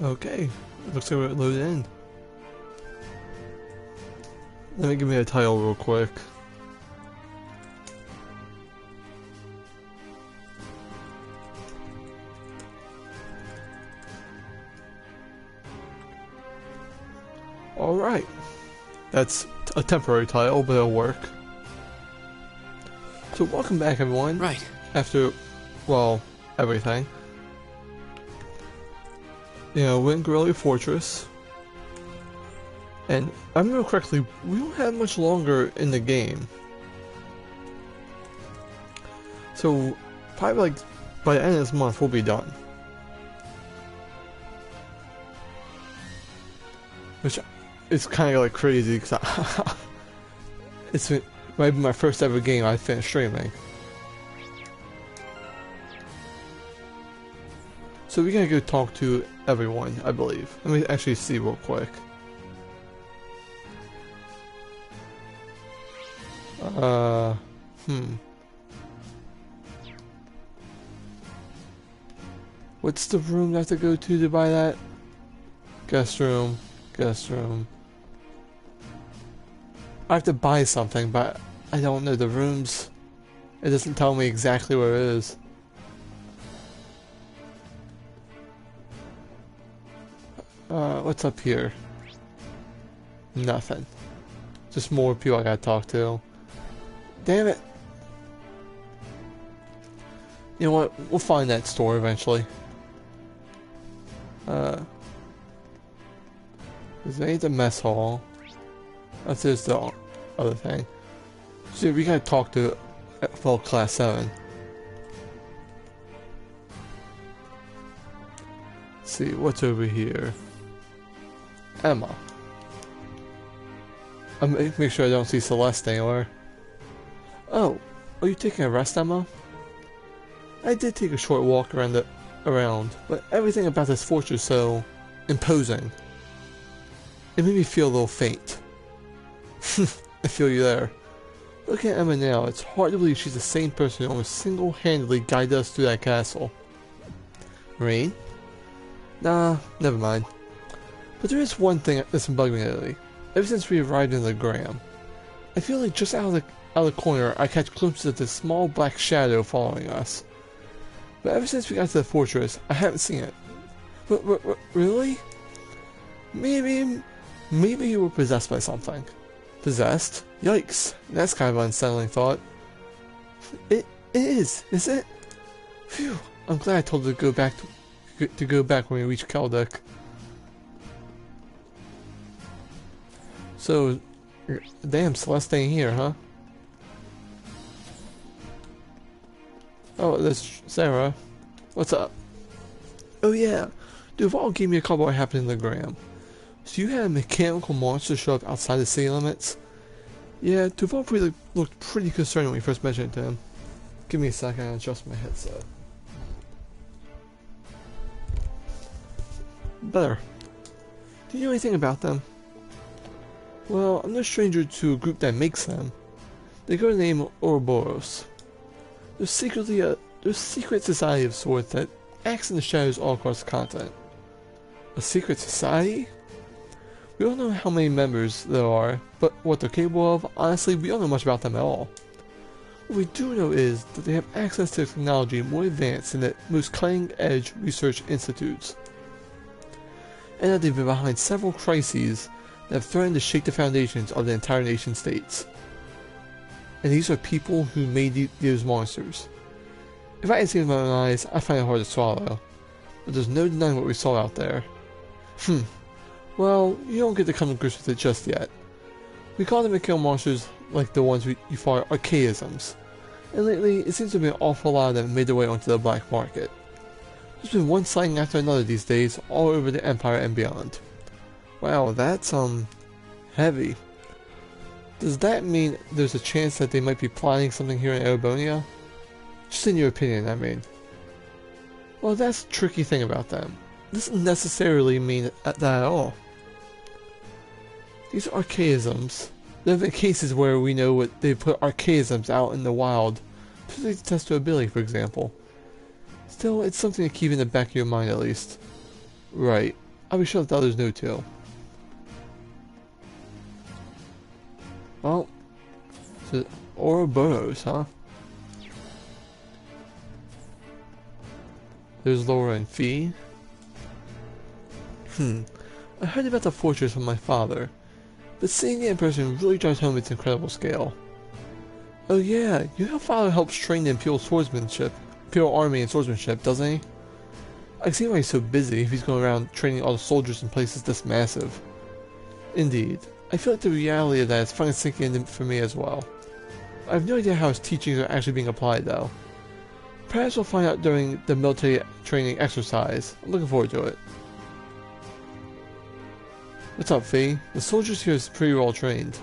Okay, looks like we're loaded in. Let me give me a title real quick. Alright, that's a temporary title, but it'll work. So welcome back everyone. Right. After, well, everything. You know, we're in Garrelia Fortress. And if I remember correctly, we don't have much longer in the game. So, probably like, by the end of this month, we'll be done. Which is kind of like crazy, because it's been, might be my first ever game I finished streaming. So we gotta go talk to everyone, I believe. Let me actually see real quick. What's the room I have to go to buy that? Guest room, guest room. I have to buy something, but I don't know the rooms. It doesn't tell me exactly where it is. What's up here? Nothing. Just more people I gotta talk to. Damn it. You know what? We'll find that store eventually. This ain't the mess hall. That's just the other thing. So we gotta talk to fellow class 7. Let's see, what's over here? Emma. I'll make sure I don't see Celeste anywhere. Oh, are you taking a rest, Emma? I did take a short walk around but everything about this fortress is so imposing. It made me feel a little faint. I feel you there. Looking at Emma now, it's hard to believe she's the same person who almost single-handedly guided us through that castle. Rain? Nah, never mind. But there is one thing that's been bugging me lately. Ever since we arrived in the Graham, I feel like just out of the corner I catch glimpses of this small black shadow following us. But ever since we got to the fortress, I haven't seen it. But really? Maybe you were possessed by something. Possessed? Yikes. That's kind of an unsettling thought. It is it? Phew. I'm glad I told her to go back when we reach Keldek. So, damn, Celeste ain't here, huh? Oh, that's Sarah. What's up? Oh yeah, Duval gave me a call about what happened in the Graham. So you had a mechanical monster show up outside the city limits? Yeah, Duval looked pretty concerned when we first mentioned it to him. Give me a second, I'll adjust my headset. Better. Do you know anything about them? Well, I'm no stranger to a group that makes them. They go by the name Ouroboros. They're secret society of sorts that acts in the shadows all across the continent. A secret society? We don't know how many members there are, but what they're capable of, honestly, we don't know much about them at all. What we do know is that they have access to technology more advanced than the most cutting-edge research institutes, and that they've been behind several crises that have threatened to shake the foundations of the entire nation states. And these are people who made those monsters. If I hadn't seen it with my own eyes, I find it hard to swallow. But there's no denying what we saw out there. Well, you don't get to come to grips with it just yet. We call them kill monsters like the ones you fought archaisms. And lately, it seems to be an awful lot of them made their way onto the black market. There's been one sighting after another these days, all over the Empire and beyond. Wow, that's, heavy. Does that mean there's a chance that they might be plotting something here in Erebonia? Just in your opinion, I mean. Well, that's the tricky thing about them. It doesn't necessarily mean that at all. These archaisms, there have been cases where we know what they put archaisms out in the wild, to test their ability, for example. Still, it's something to keep in the back of your mind at least. Right. I'll be sure that the others know too. Well, so Ouroboros, huh? There's Laura and Fee. I heard about the fortress from my father, but seeing it in person really drives home its incredible scale. Oh yeah, you know father helps train the Imperial Army in swordsmanship, doesn't he? I can see why he's so busy if he's going around training all the soldiers in places this massive. Indeed, I feel like the reality of that is finally sinking in for me as well. I have no idea how his teachings are actually being applied though. Perhaps we'll find out during the military training exercise. I'm looking forward to it. What's up, Fee? The soldiers here is pretty well trained.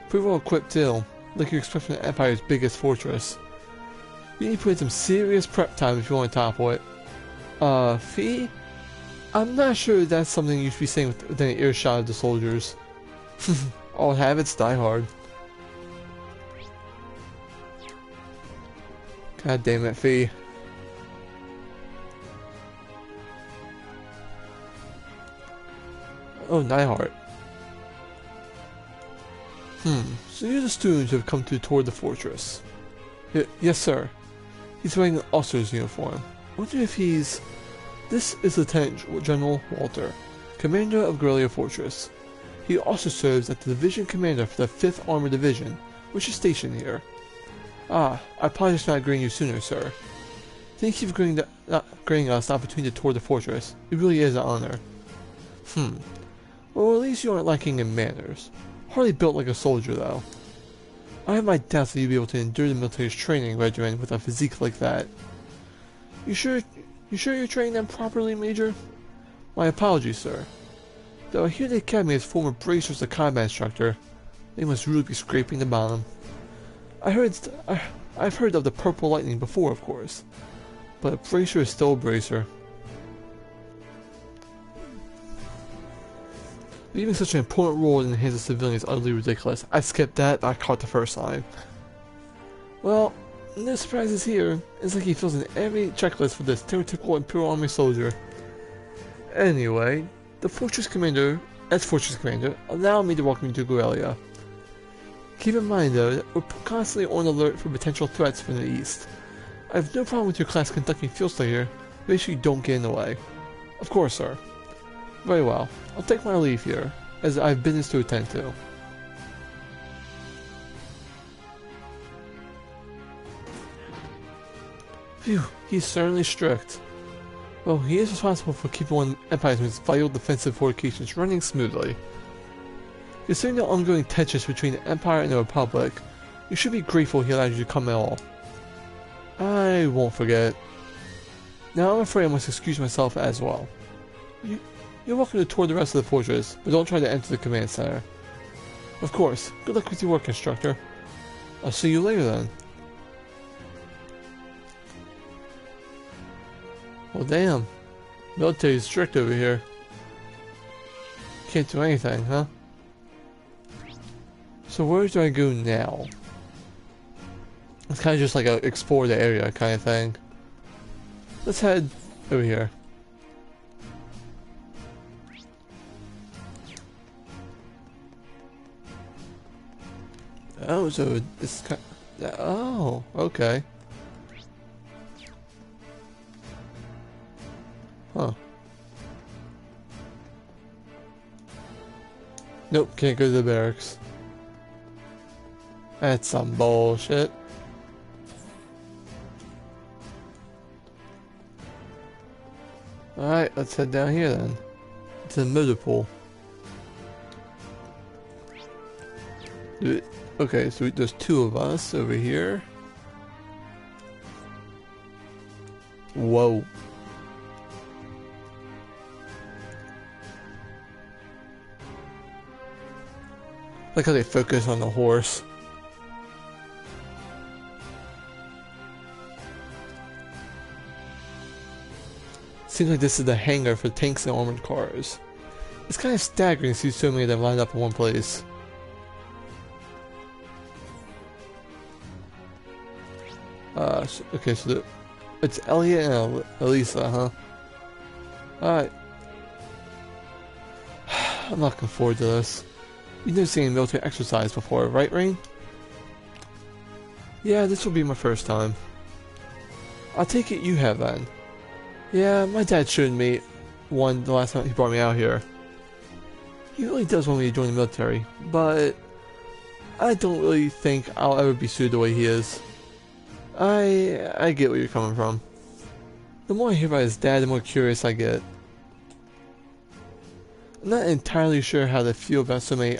Pretty well equipped too, like you expect from the Empire's biggest fortress. You need to put in some serious prep time if you want to topple it. Fee? I'm not sure that's something you should be saying within an earshot of the soldiers. All habits die hard. God damn it, Fee. Oh, Nightheart. So you're the students who have come to tour the fortress. Yes, sir. He's wearing an officer's uniform. I wonder if he's... This is Lieutenant General Walter, commander of Garrelia Fortress. He also serves as the division commander for the 5th Armored Division, which is stationed here. I apologize for not greeting you sooner, sir. Thank you for granting us the opportunity to tour the fortress. It really is an honor. Well, at least you aren't lacking in manners. Hardly built like a soldier, though. I have my doubts that you'll be able to endure the military's training regimen with a physique like that. You sure you're training them properly, Major? My apologies, sir. Though I hear the Academy has former bracers of combat instructor, they must really be scraping the bottom. I've heard of the Purple Lightning before, of course, but a bracer is still a bracer. Leaving such an important role in the hands of civilians is utterly ridiculous. I skipped that, but I caught the first line. Well, no surprises here. It's like he fills in every checklist for this stereotypical Imperial Army soldier. Anyway, as Fortress Commander, allow me to welcome you to Garrelia. Keep in mind though, that we're constantly on alert for potential threats from the east. I have no problem with your class conducting field study here, but make sure you don't get in the way. Of course, sir. Very well. I'll take my leave here, as I have business to attend to. Phew, he's certainly strict. Well, he is responsible for keeping one Empire's vital defensive fortifications running smoothly. Considering the ongoing tensions between the Empire and the Republic, you should be grateful he allowed you to come at all. I won't forget. Now I'm afraid I must excuse myself as well. You're welcome to tour the rest of the fortress, but don't try to enter the command center. Of course, good luck with your work, instructor. I'll see you later then. Well damn, military's strict over here. Can't do anything, huh? So where do I go now? It's kind of just like a explore the area kind of thing. Let's head over here. Oh, so this kind of, oh, okay. Huh. Nope, can't go to the barracks. That's some bullshit. Alright, let's head down here then. To the motor pool. Okay, so there's two of us over here. Whoa. Look how they focus on the horse. Seems like this is the hangar for tanks and armored cars. It's kind of staggering to see so many of them lined up in one place. Okay, so it's Elliot and Elisa, huh? Alright. I'm not looking forward to this. You've never seen military exercise before, right, Rain? Yeah, this will be my first time. I'll take it you have then. Yeah, my dad showed me one the last time he brought me out here. He really does want me to join the military, but I don't really think I'll ever be suited the way he is. I get where you're coming from. The more I hear about his dad, the more curious I get. I'm not entirely sure how to feel about so many...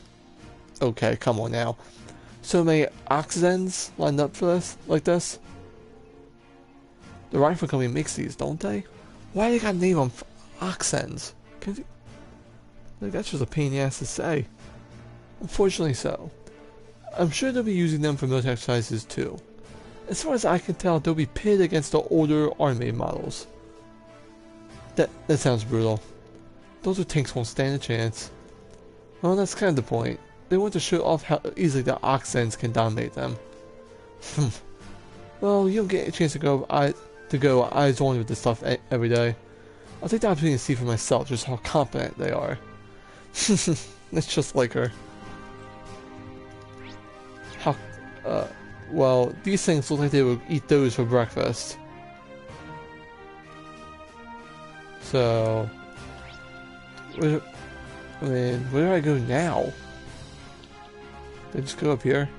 Okay, come on now. So many oxens lined up for this, like this. The rifle company makes these, don't they? Why do they gotta name them oxens? Like, that's just a pain in the ass to say. Unfortunately so. I'm sure they'll be using them for military exercises too. As far as I can tell, they'll be pitted against the older army models. That sounds brutal. Those tanks won't stand a chance. Well, that's kind of the point. They want to show off how easily the oxens can dominate them. Well, you don't get a chance to go eyes on with this stuff every day. I'll take the opportunity to see for myself just how competent they are. That's just like her. How, well, these things look like they would eat those for breakfast. So, where do I go now? Did I just go up here?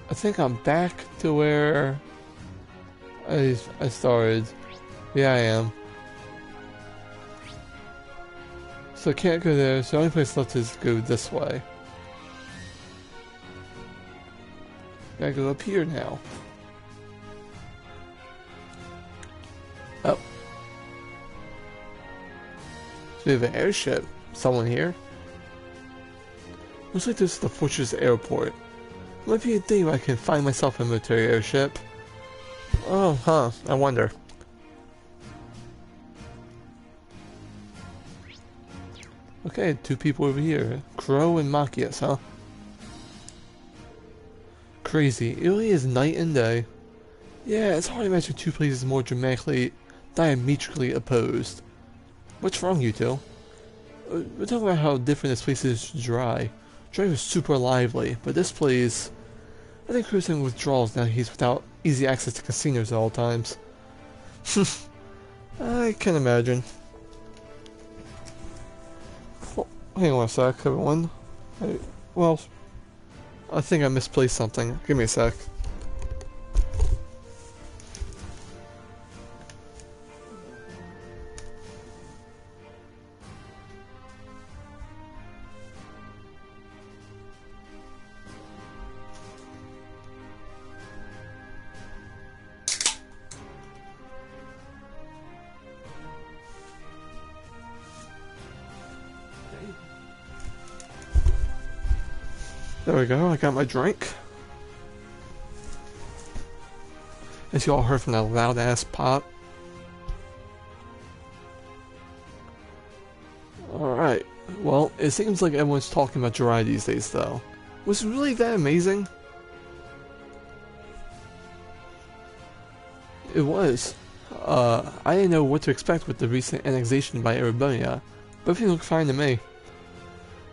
I think I'm back to where I started. Yeah, I am. So I can't go there, so the only place left is go this way. Gotta go up here now. Oh. So we have an airship. Someone here? Looks like this is the Fortress Airport. Might be a day where I can find myself a military airship. Oh, huh. I wonder. Okay, two people over here. Crow and Machias, huh? Crazy. It really is night and day. Yeah, it's hard to imagine two places more diametrically opposed. What's wrong, you two? We're talking about how different this place is to Dry. Dry was super lively, but this place... I think Crow's having withdrawals now he's without easy access to casinos at all times. I can imagine. Well, hang on a sec, everyone. Well, I think I misplaced something. Give me a sec. There we go, I got my drink. As you all heard from that loud ass pop. Alright, well, it seems like everyone's talking about Jiraiya these days though. Was it really that amazing? It was. I didn't know what to expect with the recent annexation by Arabia, but everything looked fine to me.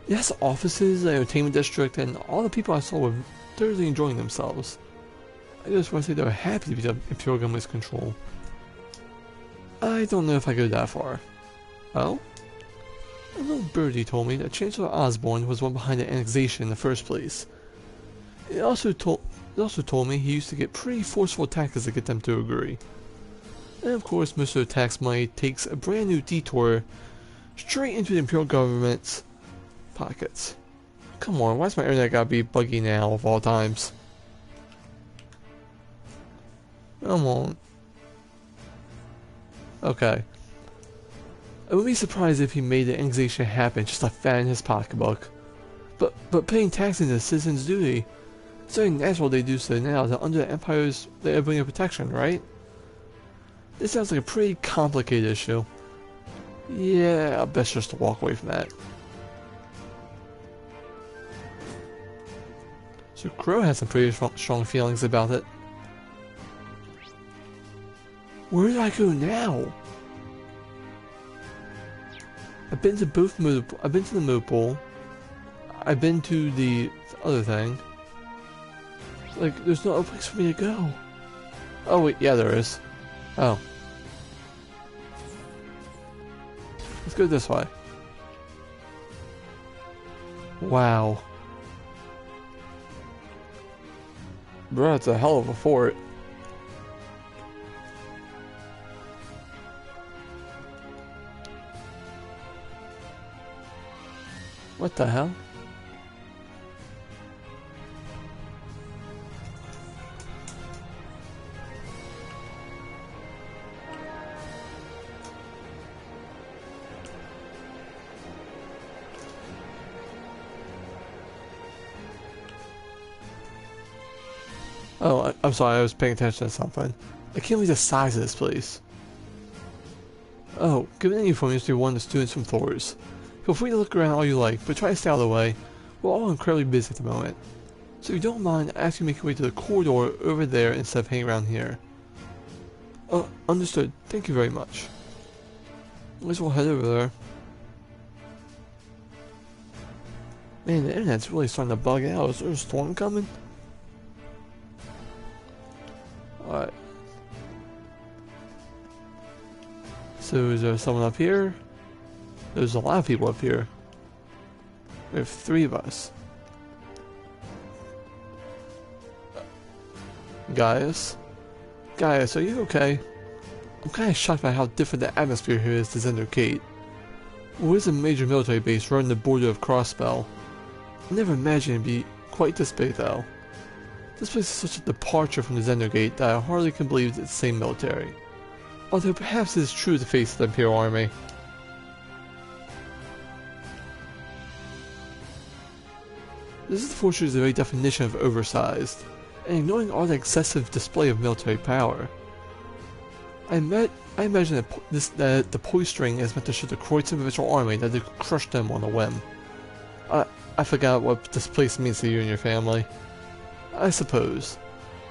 Yes, offices, the entertainment district, and all the people I saw were thoroughly enjoying themselves. I just want to say they were happy to be under Imperial government's control. I don't know if I go that far. Oh? A little birdie told me that Chancellor Osborne was one behind the annexation in the first place. It also told me he used to get pretty forceful tactics to get them to agree. And of course, most of the tax money takes a brand new detour straight into the Imperial government's pockets. Come on, why's my internet gotta be buggy now of all times? Come on. Okay. I would be surprised if he made the annexation happen just to fatten his pocketbook. But paying taxes is a citizen's duty. It's very natural they do so now that under the Empire's they are bringing protection, right? This sounds like a pretty complicated issue. Yeah, I'll best just walk away from that. So Crow has some pretty strong feelings about it. Where do I go now? I've been to both motor. I've been to the motor pool. I've been to the other thing. Like, there's no other place for me to go. Oh wait, yeah, there is. Oh. Let's go this way. Wow. Bro, it's a hell of a fort. What the hell? Oh, I'm sorry, I was paying attention to something. I can't believe the size of this place. Oh, given the uniform used to be one of the students from Thor's. Feel free to look around all you like, but try to stay out of the way. We're all incredibly busy at the moment. So if you don't mind, I ask you to make your way to the corridor over there instead of hanging around here. Understood. Thank you very much. Might as well head over there. Man, the internet's really starting to bug out. Is there a storm coming? Alright. So is there someone up here? There's a lot of people up here. We have 3 of us. Gaius? Gaius, are you okay? I'm kinda shocked by how different the atmosphere here is to Zender Gate. Well, it is a major military base right on the border of Crossbell. I never imagined it'd be quite this big though. This place is such a departure from the Zender Gate that I hardly can believe it's the same military. Although perhaps it is true to face the Imperial Army. This is the fortress's very definition of oversized, and ignoring all the excessive display of military power. I imagine that the polystering is meant to show the Kreutzer Provincial Army that they could crush them on a whim. I forgot what this place means to you and your family. I suppose.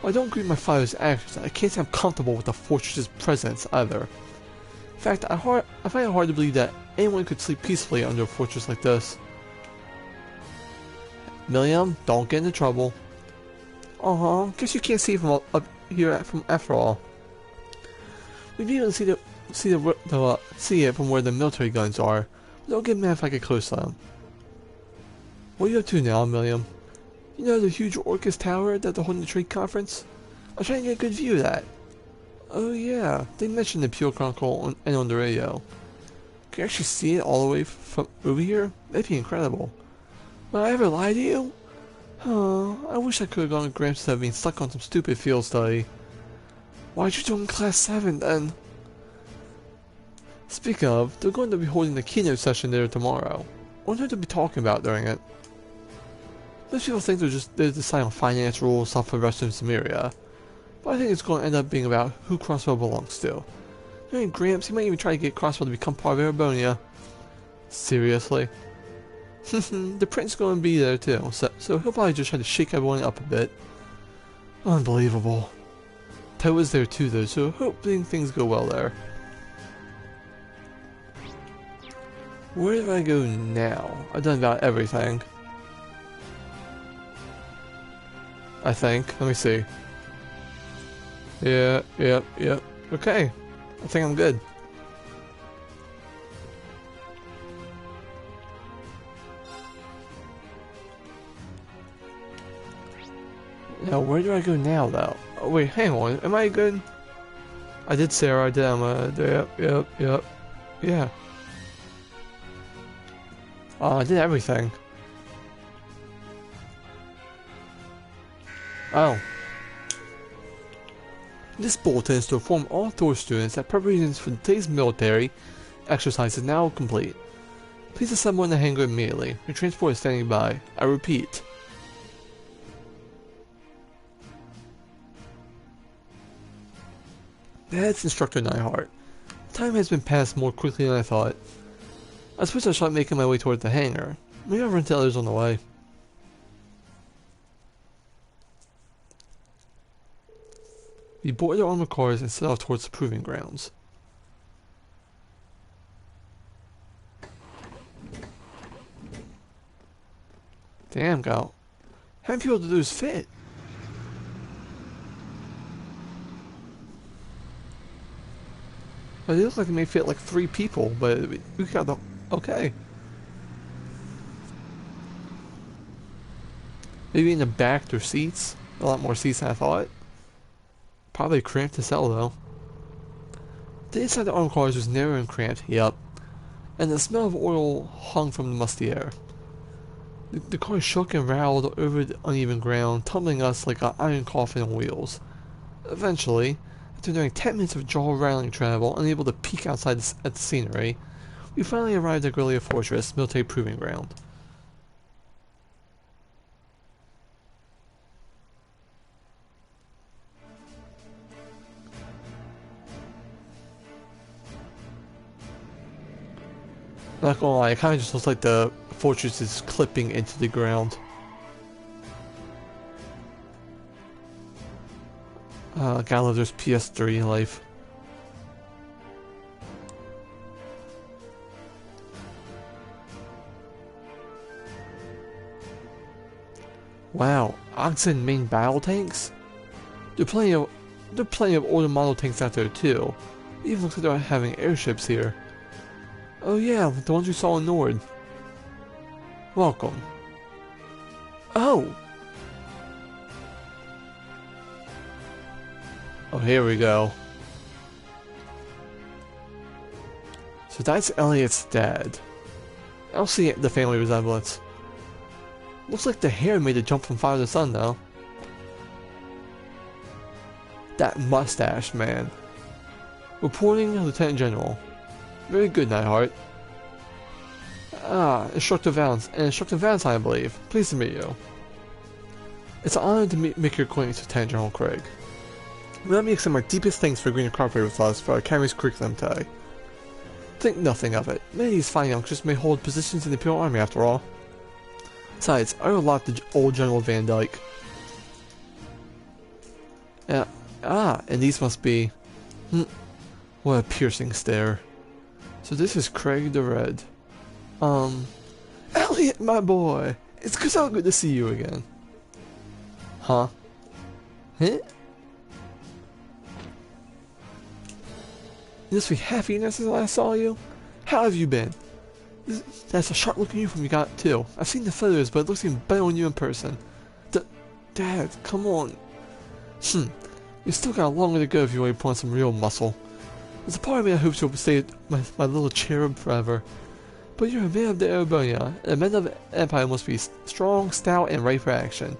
While I don't agree with my father's actions, I can't say I'm comfortable with the fortress's presence either. In fact, I find it hard to believe that anyone could sleep peacefully under a fortress like this. Milliam, don't get into trouble. Guess you can't see from up here from after all. We'd be able to see it from where the military guns are, but don't get mad if I get close to them. What are you up to now, Milliam? You know the huge Orcus Tower that they're holding the trade conference? I was trying to get a good view of that. Oh yeah, they mentioned the Pure Chronicle and on the radio. Can you actually see it all the way from over here? That'd be incredible. Will I ever lie to you? I wish I could have gone to Gramps instead of being stuck on some stupid field study. Why'd you join Class 7 then? Speaking of, they're going to be holding the keynote session there tomorrow. I wonder what they'll be talking about during it. Most people think they're deciding on finance rules, stuff for the rest of Samaria. But I think it's going to end up being about who Crossbell belongs to. Knowing Gramps, he might even try to get Crossbell to become part of Arabonia. Seriously? The prince is going to be there too, so he'll probably just try to shake everyone up a bit. Unbelievable. Toa's there too though, so hoping things go well there. Where do I go now? I've done about everything. I think. Let me see. Yeah. Okay. I think I'm good. Now, where do I go now, though? Oh, wait, hang on. Am I good? I did Sarah, I did Emma. Yep. Yeah. I did everything. Oh. This bulletin is to inform all Thor students that preparations for today's military exercise is now complete. Please assemble in the hangar immediately. Your transport is standing by. I repeat. That's Instructor Neihart. Time has been passed more quickly than I thought. I suppose I should start making my way toward the hangar. Maybe I'll run into others on the way. We board the armored cars and set off towards the proving grounds. Damn, Gal. How many people do those fit? Well, they look like they may fit like 3 people, but we got the... Okay. Maybe in the back there's seats. A lot more seats than I thought. Probably cramped as hell though. The inside of the armored cars was narrow and cramped, yep. And the smell of oil hung from the musty air. The car shook and rattled over the uneven ground, tumbling us like an iron coffin on wheels. Eventually, after nearing 10 minutes of jaw-rattling travel, unable to peek outside at the scenery, we finally arrived at Garrelia Fortress, military proving ground. Not gonna lie, it kinda just looks like the fortress is clipping into the ground. Gotta love this PS3 life. Wow, oxen main battle tanks? There are plenty of older model tanks out there too. It even looks like they're having airships here. Oh yeah, the ones we saw in Nord. Welcome. Oh! Oh, here we go. So that's Elliot's dad. I don't see the family resemblance. Looks like the hair made a jump from Father to Son, though. That mustache, man. Reporting Lieutenant General. Very good, Nightheart. Instructor Valentine, I believe. Pleased to meet you. It's an honor to make your acquaintance with Lieutenant General Craig. Let me extend my deepest thanks for agreeing to cooperate with us for our Academy's curriculum today. Think nothing of it. Many of these fine youngsters may hold positions in the Imperial Army after all. Besides, I owe a lot to old General Van Dyke. And these must be... what a piercing stare. So this is Craig the Red. Elliot, my boy! It's so good to see you again. Huh? Huh? You must be happy since I last saw you? How have you been? That's a sharp looking uniform you got too. I've seen the photos, but it looks even better on you in person. Dad, come on. You still got a long way to go if you want to put on some real muscle. There's a part of me that hopes you'll stay my little cherub forever. But you're a man of the Arbonia, and a man of the Empire must be strong, stout, and ready for action.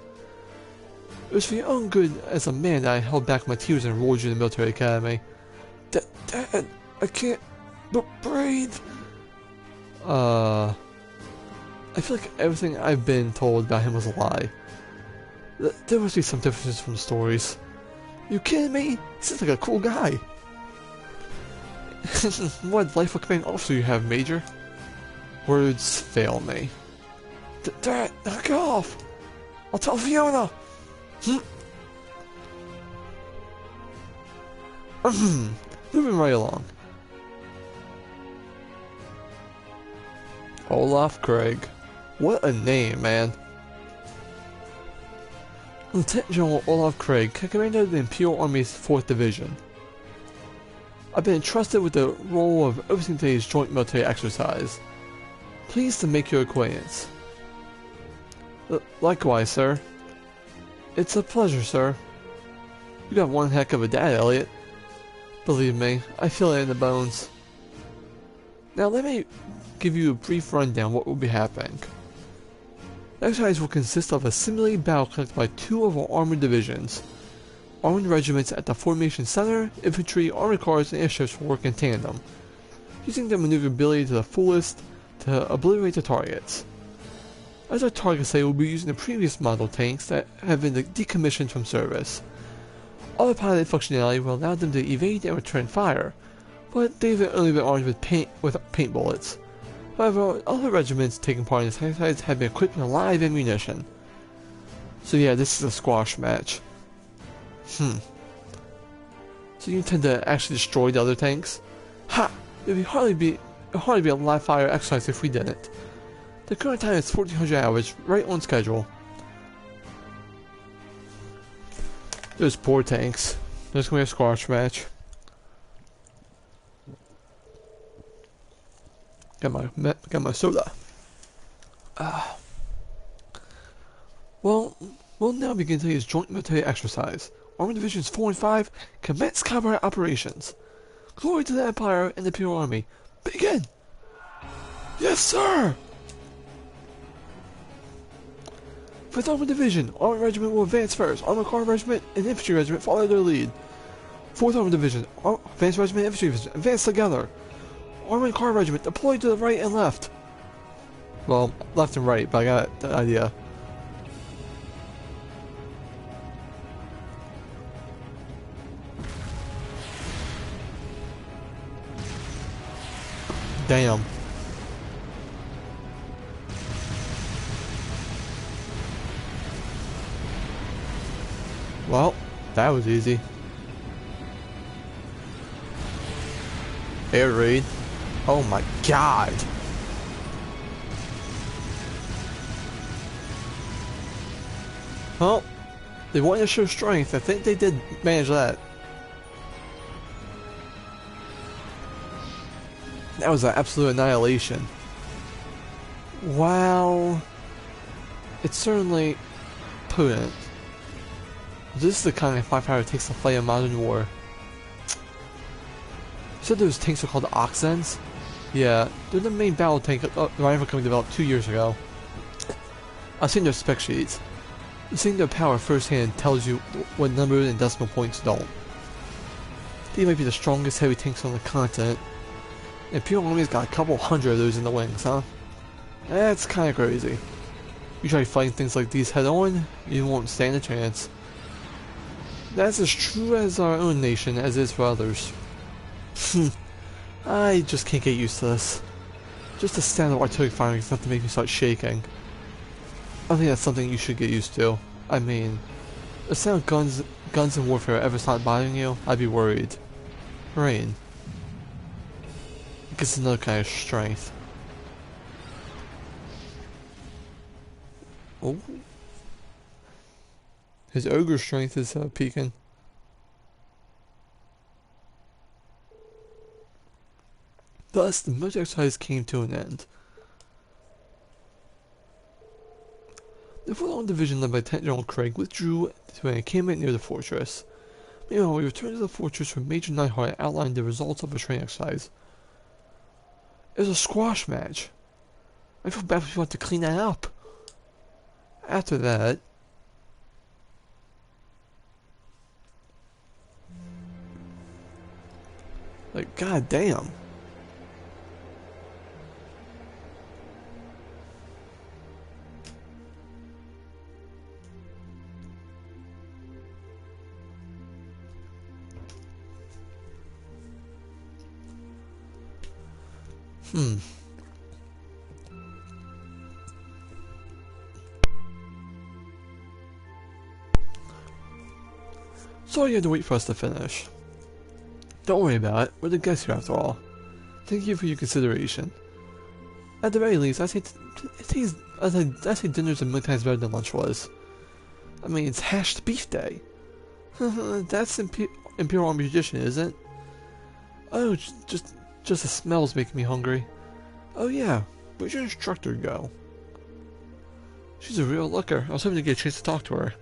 It was for your own good as a man that I held back my tears and enrolled you in the military academy. Dad, I can't breathe. I feel like everything I've been told about him was a lie. There must be some differences from the stories. You kidding me? He seems like a cool guy. What life of command officer you have, Major? Words fail me. Dad, knock it off! I'll tell Fiona! Moving right along. Olaf Craig. What a name, man. Lieutenant General Olaf Craig, commander of the Imperial Army's 4th Division. I've been entrusted with the role of overseeing today's joint military exercise. Pleased to make your acquaintance. Likewise, sir. It's a pleasure, sir. You got one heck of a dad, Elliot. Believe me, I feel it in the bones. Now let me give you a brief rundown of what will be happening. The exercise will consist of a simulated battle conducted by 2 of our armored divisions. Armored regiments at the formation center, infantry, armored cars, and airships will work in tandem, using their maneuverability to the fullest to obliterate the targets. As our targets say, we'll be using the previous model tanks that have been decommissioned from service. Autopiloted functionality will allow them to evade and return fire, but they've only been armed with paint bullets. However, other regiments taking part in this exercise have been equipped with live ammunition. So yeah, this is a squash match. So you intend to actually destroy the other tanks? Ha! It would hardly be a live fire exercise if we didn't. The current time is 1400 hours, right on schedule. Those poor tanks. There's gonna be a squash match. Got my soda. Well, we'll now begin today's joint military exercise. Army Divisions 4 and 5 commence combat operations. Glory to the Empire and the Imperial Army. Begin! Yes, sir! 5th Armored Division, Armored Regiment will advance first. Armored Car Regiment and Infantry Regiment follow their lead. 4th Armored Division, Advanced Regiment and Infantry Division advance together. Armored Car Regiment deployed to the right and left. Well, left and right, but I got the idea. Damn. Well, that was easy. Air raid. Oh my god. Well, they wanted to show strength. I think they did manage that. That was an absolute annihilation. Wow. It's certainly potent. This is the kind of firepower it takes to fight a modern war. You said those tanks are called Oxens? Yeah, they're the main battle tank the rifle company developed 2 years ago. I've seen their spec sheets. Seeing their power firsthand tells you what numbers and decimal points don't. They might be the strongest heavy tanks on the continent. And Imperial Army's got a couple hundred of those in the wings, huh? That's kinda crazy. You try fighting things like these head on, you won't stand a chance. That's as true as our own nation as it is for others. I just can't get used to this. Just the sound of artillery firing is enough to make me start shaking. I think that's something you should get used to. I mean, the sound of guns in warfare ever start bothering you, I'd be worried. Rain. It gives another kind of strength. Oh. His ogre strength is peaking. Thus, the military exercise came to an end. The 4th Armored Division led by Lieutenant General Craig withdrew to an encampment near the fortress. Meanwhile, we returned to the fortress where Major Neihart outlined the results of a training exercise. It was a squash match. I feel bad if you want to clean that up. After that, like, god damn. Sorry you had to wait for us to finish. Don't worry about it, we're the guests here after all. Thank you for your consideration. At the very least, I say dinner's a million times better than lunch was. I mean, it's hashed beef day. That's Imperial Army tradition, isn't it? Oh, just the smell's making me hungry. Oh yeah, where'd your instructor go? She's a real looker. I was hoping to get a chance to talk to her.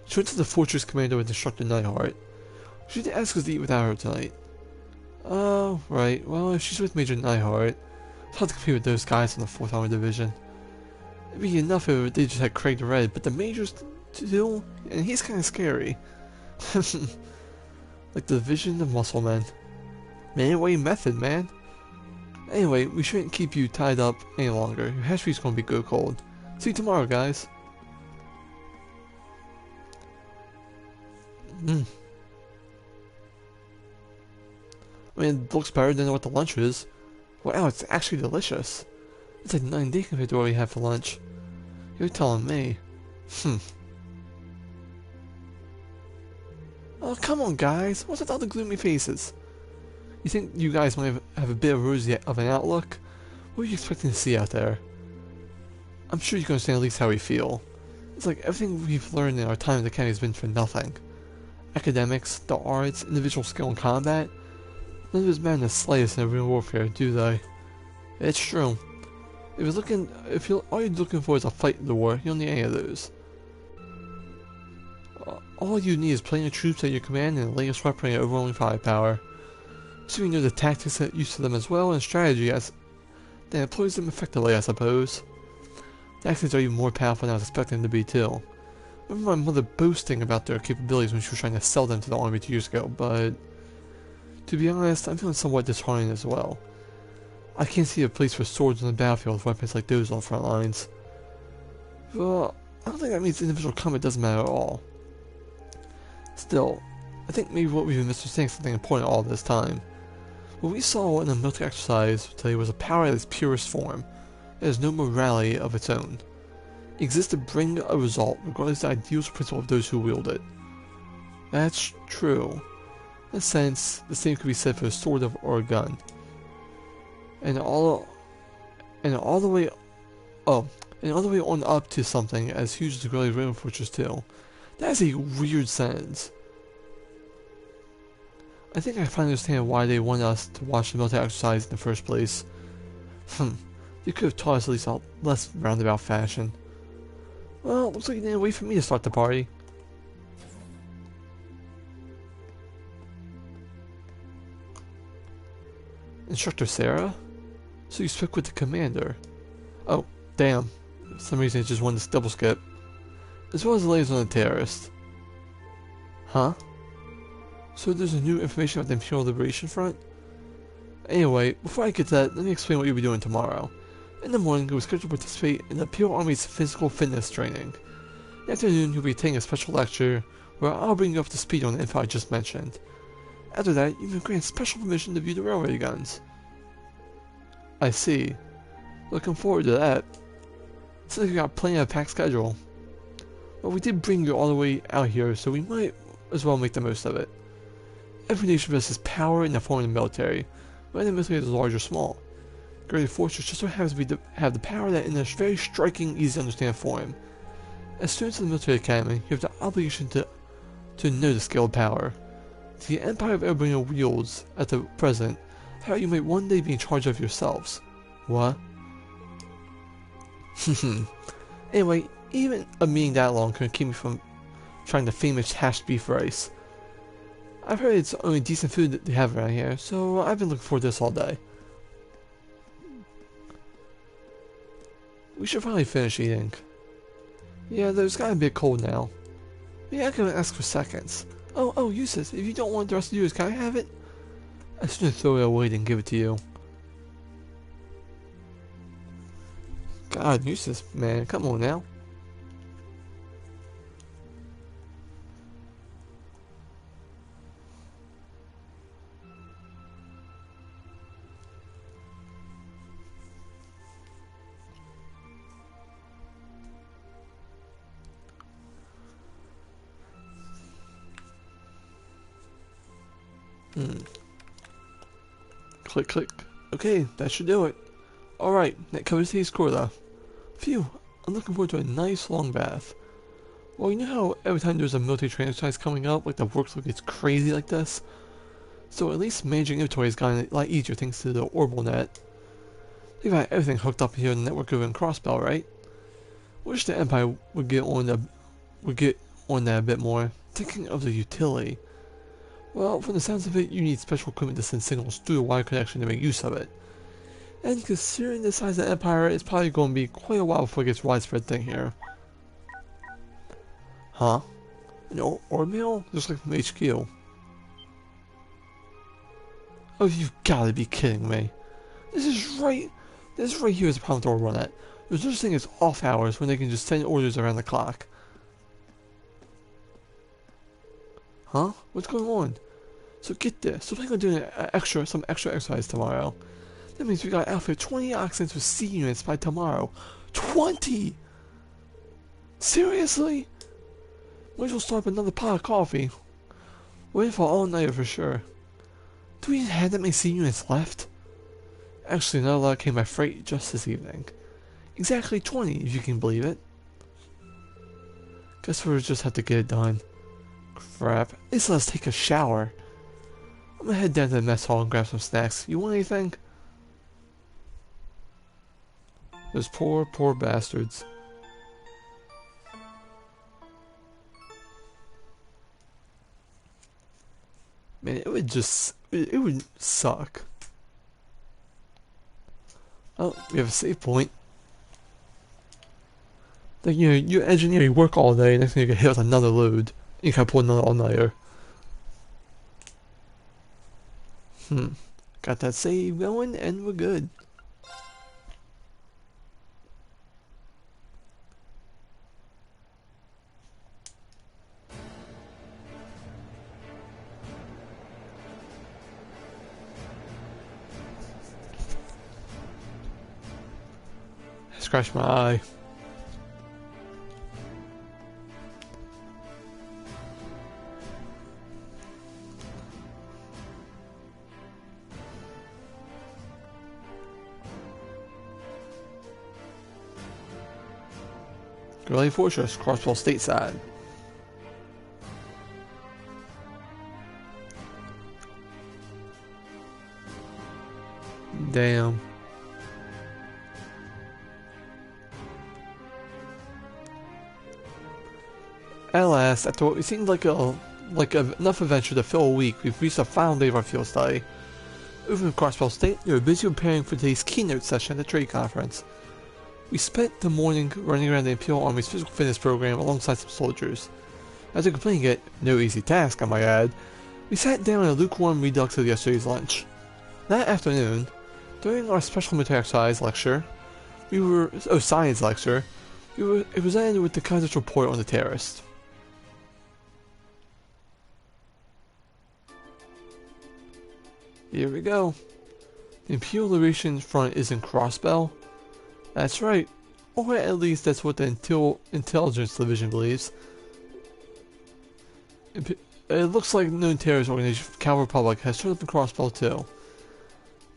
She went to the fortress commander with Instructor Neihart. She didn't ask us to eat without her tonight. Oh, right. Well, if she's with Major Neihart, it's hard to compete with those guys in the 4th Armored Division. It'd be enough if they just had Craig the Red, but the Major's too, and he's kind of scary. Like the Division of Muscle Men. Man-way method, man. Anyway, we shouldn't keep you tied up any longer. Your hatchery's gonna be go cold. See you tomorrow, guys. I mean, it looks better than what the lunch is. Wow, it's actually delicious. It's like 9D compared to what we had for lunch. You're telling me. Oh, come on, guys. What's with all the gloomy faces? You think you guys might have a bit of rosy of an outlook? What were you expecting to see out there? I'm sure you can understand at least how we feel. It's like everything we've learned in our time in the academy has been for nothing. Academics, the arts, individual skill in combat, none of it's matter in the slightest in real warfare, do they? It's true. If all you're looking for is a fight in the war, you don't need any of those. All you need is plenty of troops at your command and the latest weaponry at overwhelming firepower. So you know the tactics that use to them as well and strategy that employs them effectively, I suppose. The accents are even more powerful than I was expecting them to be too. I remember my mother boasting about their capabilities when she was trying to sell them to the army 2 years ago, but to be honest, I'm feeling somewhat disheartened as well. I can't see a place for swords on the battlefield with weapons like those on the front lines. Well, I don't think that means individual combat doesn't matter at all. Still, I think maybe what we've been misunderstanding something important all this time. What we saw in the military exercise today was a power at its purest form. It has no morality of its own. It exists to bring a result regardless of the ideals or principle of those who wield it. That's true. In a sense, the same could be said for a sword or a gun. And all the way on up to something as huge as the Garrelia Rainbow Fortress too. That is a weird sentence. I think I finally understand why they want us to watch the military exercise in the first place. They could have taught us at least a less roundabout fashion. Well, looks like you didn't wait for me to start the party. Instructor Sarah? So you spoke with the commander. Oh, damn. For some reason it just wanted to double skip. As well as the latest on the terrorist. Huh? So there's a new information about the Imperial Liberation Front? Anyway, before I get to that, let me explain what you'll be doing tomorrow. In the morning, you'll be scheduled to participate in the Imperial Army's physical fitness training. In the afternoon, you'll be taking a special lecture where I'll bring you up to speed on the info I just mentioned. After that, you've been granted special permission to view the railway guns. I see. Looking forward to that. Seems like you got plenty of a packed schedule. Well, we did bring you all the way out here, so we might as well make the most of it. Every nation possesses power in the form of the military, whether the military is large or small. Garrelia Fortress just so happens to have the power that in a very striking, easy to understand form. As students of the military academy, you have the obligation to know the scale of power. The Empire of Erebria wields at the present, how you might one day be in charge of yourselves. What? Anyway, even a meeting that long couldn't keep me from trying the famous hashed beef rice. I've heard it's the only decent food that they have around here, so I've been looking forward to this all day. We should probably finish eating. Yeah, though it's gotten a bit cold now. Maybe I can ask for seconds. Oh, Eustace, if you don't want the rest of yours, can I have it? I shouldn't throw it away and give it to you. God, Eustace, man, come on now. Click, click. Okay, that should do it. Alright, that covers today's quota. Phew, I'm looking forward to a nice long bath. Well, you know how every time there's a military training exercise coming up, like the workload gets crazy like this? So at least managing inventory has gotten a lot easier thanks to the orbital net. They've got everything hooked up here in the network over in Crossbell, right? Wish the Empire would get on that a bit more. Thinking of the utility. Well, from the sounds of it, you need special equipment to send signals through the wire connection to make use of it. And considering the size of the Empire, it's probably going to be quite a while before it gets a widespread thing here. Huh? An orb mill? Just like from HQ. Oh, you've got to be kidding me. This right here is the problem with orbital net. There's no such thing as off hours when they can just send orders around the clock. Huh? What's going on? So get this. So we're going to do some extra exercise tomorrow. That means we got to outfit 20 oxens with C units by tomorrow. 20! Seriously? Might as well start up another pot of coffee. We're in for all-nighter for sure. Do we even have that many C units left? Actually, not a lot came by freight just this evening. Exactly 20, if you can believe it. Guess we'll just have to get it done. Crap. At least let's take a shower. I'm gonna head down to the mess hall and grab some snacks. You want anything? Those poor, poor bastards. Man, it would just... It would suck. Oh, we have a save point. Like, you know, you engineer, you work all day, next thing you get hit with another load. You can't pull another all-nighter. Got that save going, and we're good. I scratched my eye. Garrelia Fortress, Crossbell stateside. Damn. At last, after what seemed like enough adventure to fill a week, we've reached the final day of our field study. Over in Crossbell State, we were busy preparing for today's keynote session at the trade conference. We spent the morning running around the Imperial Army's physical fitness program alongside some soldiers. After completing it, no easy task I might add, we sat down in a lukewarm redux of yesterday's lunch. That afternoon, during our special military exercise lecture, science lecture, it was ended with the Kaiser's report on the terrorist. Here we go. The Imperial Liberation Front is in Crossbell. That's right, or at least that's what the Intelligence Division believes. It looks like the known terrorist organization Cal Republic has turned up in Crossbell too.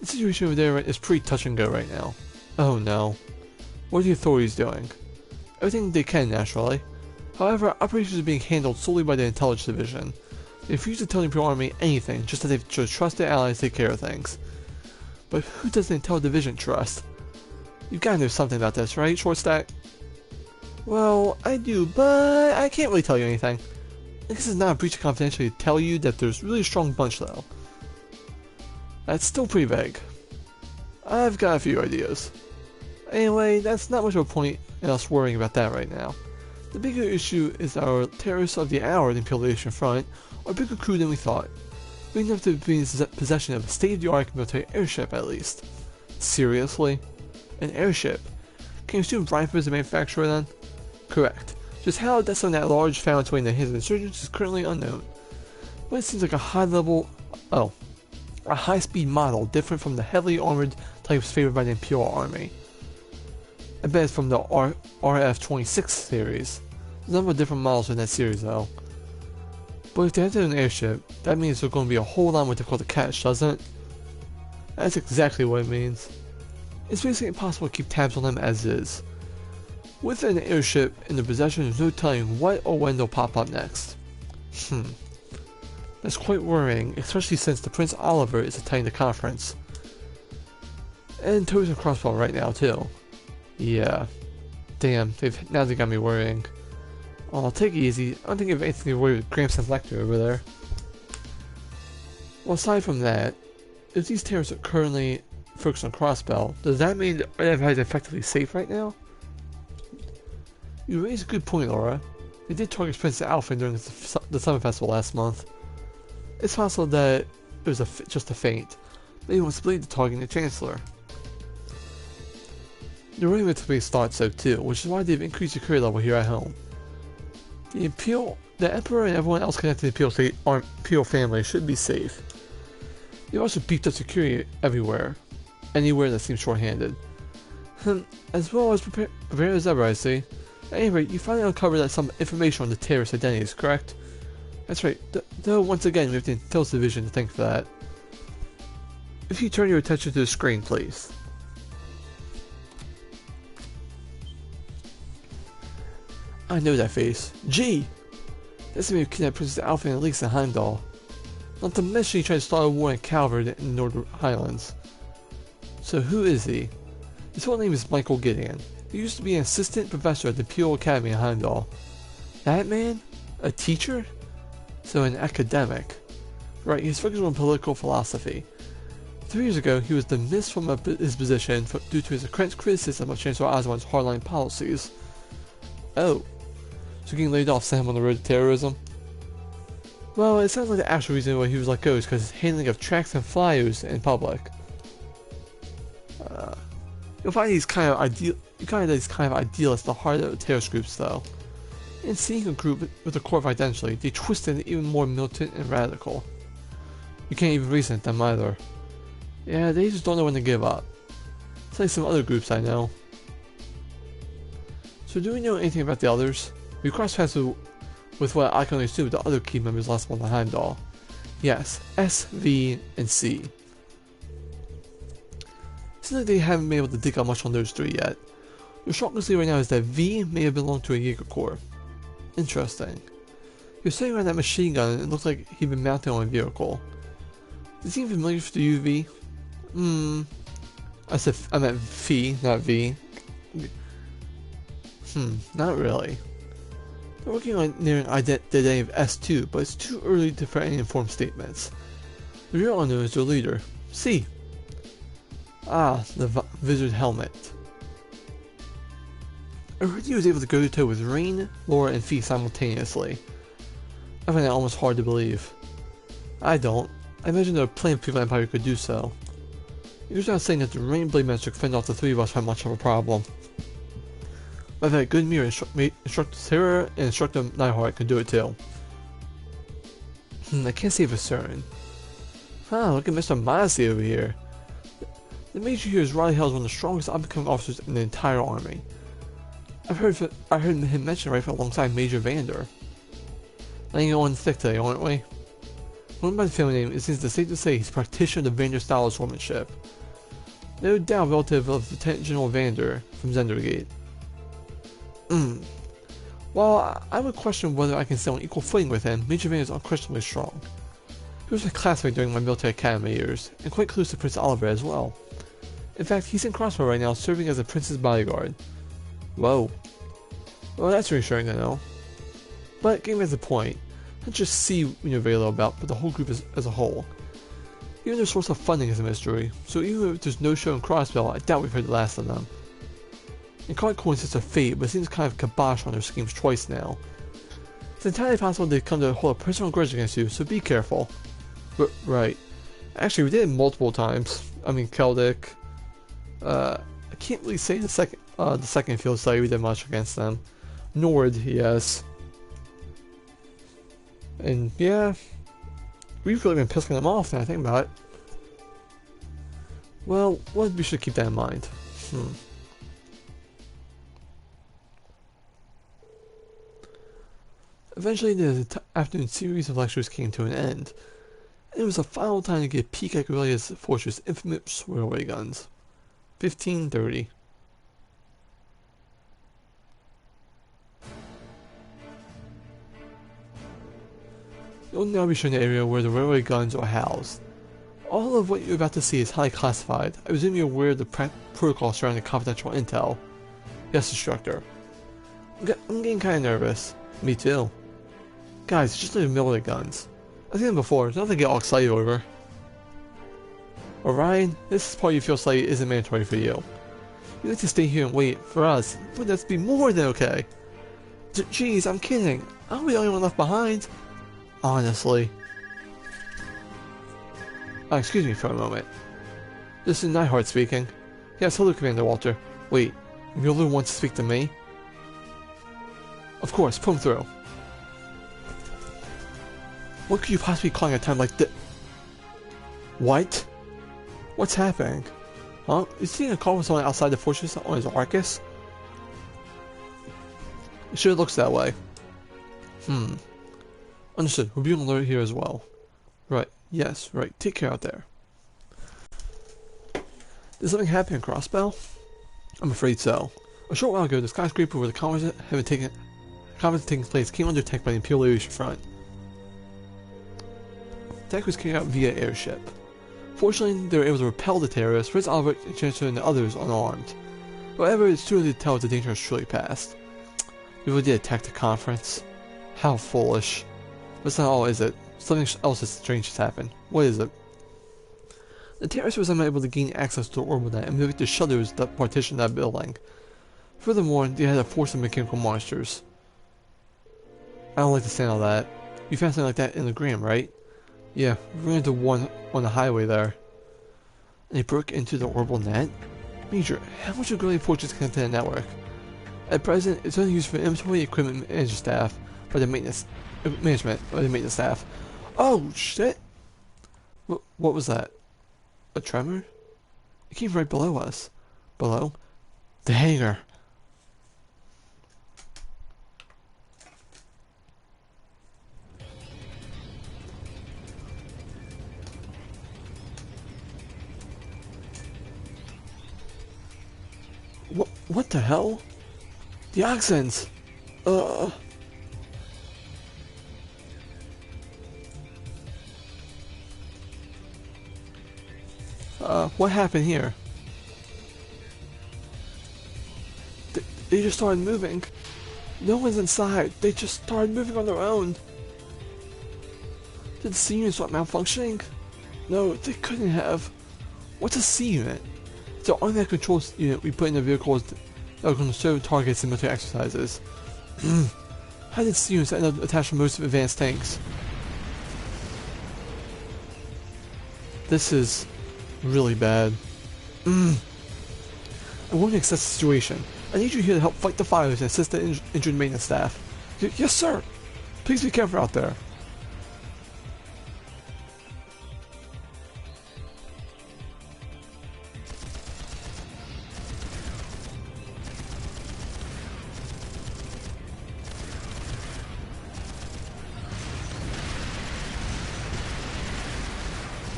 The situation over there is pretty touch and go right now. Oh no. What are the authorities doing? Everything they can, naturally. However, operations are being handled solely by the Intelligence Division. They refuse to tell the Imperial Army anything, just that they trust their allies to take care of things. But who does the Intel Division trust? You've gotta know something about this, right, Shortstack? Well, I do, but I can't really tell you anything. This is not a breach of confidentiality to tell you that there's a really strong bunch, though. That's still pretty vague. I've got a few ideas. Anyway, that's not much of a point in us worrying about that right now. The bigger issue is our terrorists of the hour, the Imperial Liberation Front, are a bigger crew than we thought. We enough to be in possession of a state-of-the-art military airship, at least. Seriously? An airship? Can you assume Rifle is the manufacturer then? Correct. Just how that's on that large found its way in the hands of insurgents is currently unknown. But it seems like a high-speed model different from the heavily armored types favored by the Imperial Army. I bet it's from the RF-26 series. There's a number of different models in that series though. But if they enter an airship, that means they're going to be a whole lot more difficult to catch, doesn't it? That's exactly what it means. It's basically impossible to keep tabs on them as is. With an airship in their possession, there's no telling what or when they'll pop up next. That's quite worrying, especially since the Prince Oliver is attending the conference. And Toes and Crossbow right now too. Yeah. Damn, now they got me worrying. Oh, I'll take it easy. I don't think I have anything to worry with Gramps and Lecter over there. Well, aside from that, if these terrorists are currently focused on Crossbell, does that mean that everybody's effectively safe right now? You raise a good point, Laura. They did target Prince Alfred during the Summer Festival last month. It's possible that it was just a feint. Maybe wants to believe the targeting the Chancellor. The Roman police thought so too, which is why they've increased the security level here at home. The Emperor and everyone else connected to the Imperial family should be safe. They've also beefed up security everywhere, anywhere that seems short-handed. As well as prepared as ever, I see. At any rate, you finally uncovered some information on the terrorist identities, correct? That's right, though once again we have the Intelligence Division to thank for that. If you turn your attention to the screen, please. I know that face. Gee! That's me who kidnapped Princess Alpha and Elise in Heimdall. Not to mention he tried to start a war in Calvert in the Northern Highlands. So who is he? His full name is Michael Gideon. He used to be an assistant professor at the Peel Academy in Heimdall. That man? A teacher? So an academic. Right, he's focused on political philosophy. 3 years ago, he was dismissed from his position due to his criticism of Chancellor Osborne's hardline policies. Oh. So getting laid off sent him on the road to terrorism? Well, it sounds like the actual reason why he was let go is because his handling of tracts and flyers in public. You'll find these kind of idealists at the heart of the terrorist groups, though. In seeing a group with a core of identity, they twisted it even more militant and radical. You can't even reason at them either. Yeah, they just don't know when to give up. It's like some other groups I know. So do we know anything about the others? We crossed paths with what I can only assume the other key members last month in Heimdall. Yes, S, V, and C. Seems like they haven't been able to dig out much on those three yet. The strongest lead right now is that V may have belonged to a Jaeger Corps. Interesting. He was sitting around that machine gun and it looked like he'd been mounted on a vehicle. Does it seem familiar to you, V? I meant Phi, not V. Not really. They're working on nearing the identity of S2, but it's too early for any informed statements. The real unknown is their leader, C. Ah, the Wizard Helmet. I heard he was able to go to toe with Rain, Laura, and Phi simultaneously. I find that almost hard to believe. I don't. I imagine there are plenty of people in Empire who could do so. You're not saying that the Rainblade Master could fend off the three of us without much of a problem. But that good mirror Instructor Sarah and Instructor Nightheart could do it too. I can't say for certain. Look at Mr. Modesty over here. The Major here is Riley Hale, one of the strongest up-and-coming officers in the entire army. I heard him mention right alongside Major Vander. Laying on thick today, aren't we? Going by the family name, it seems safe to say he's a practitioner of the Vander style of swordsmanship. No doubt relative of Lieutenant General Vander from Zendergate. While I would question whether I can stay on equal footing with him, Major Vander is unquestionably strong. He was my classmate during my military academy years, and quite close to Prince Oliver as well. In fact, he's in Crossbow right now, serving as a prince's bodyguard. Whoa. Well, that's reassuring to know. But getting back to the point, not just C we know very little about, but the whole group as a whole. Even their source of funding is a mystery, so even if there's no show in Crossbow, I doubt we've heard the last of them. And quite coincidence of fate, but it seems kind of kibosh on their schemes twice now. It's entirely possible they come to hold a personal grudge against you, so be careful. Right. Actually, we did it multiple times. I mean, Celtic. I can't really say the second field study we did much against them. Nord, yes. And yeah, we've really been pissing them off now I think about it. Well, we should keep that in mind. Eventually, the afternoon series of lectures came to an end, and it was the final time to get a peek at Garrelia's fortress' infamous railway guns. 1530. You'll now be shown the area where the railway guns are housed. All of what you're about to see is highly classified. I presume you're aware of the protocol surrounding confidential intel. Yes, instructor. I'm getting kind of nervous. Me too. Guys, just leave the middle of the guns. I've seen them before, there's nothing to get all excited over. Orion, this part you feel slightly isn't mandatory for you. You like to stay here and wait for us, but that's be more than okay. Jeez, I'm kidding. I'll be the only one left behind. Honestly. Excuse me for a moment. This is Nightheart speaking. Yes, hello, Commander Walter. Wait, Mueller wants to speak to me? Of course, put him through. What could you possibly call a time like this? What? What's happening? Huh? Is he in a call with someone outside the fortress on his Arcus? It sure looks that way. Understood. We'll be on alert here as well. Right. Yes, right. Take care out there. Did something happen in Crossbow? I'm afraid so. A short while ago, the skyscraper where the commoners have been taken Combat taking place came under attack by the Imperial Aviation Front. The attack was carried out via airship. Fortunately, they were able to repel the terrorists, Prince Albert and Chancellor and the others unarmed. However, it's too early to tell if the danger has truly passed. They really did attack the conference. How foolish. But that's not all, is it? Something else strange has happened. What is it? The terrorists were somehow able to gain access to the orbital net and manipulate the shutters that partitioned that building. Furthermore, they had a force of mechanical monsters. I don't like the sound of that. You found something like that in the gram, right? Yeah, we ran into one on the highway there. And they broke into the orbital net? Major, how much of Garrelia forces connect to the network? At present, it's only used for inventory, equipment, management staff, or the maintenance staff. Oh shit! What was that? A tremor? It came right below us. Below? The hangar. What the hell? The accents! What happened here? They just started moving. No one's inside. They just started moving on their own. Did the C unit start malfunctioning? No, they couldn't have. What's a C unit? It's an automatic control unit we put in the vehicles that will conserve targets in military exercises. How did C units end up attached to most advanced tanks? This is really bad. I want to assess the situation. I need you here to help fight the fires and assist the injured maintenance staff. Yes, sir! Please be careful out there.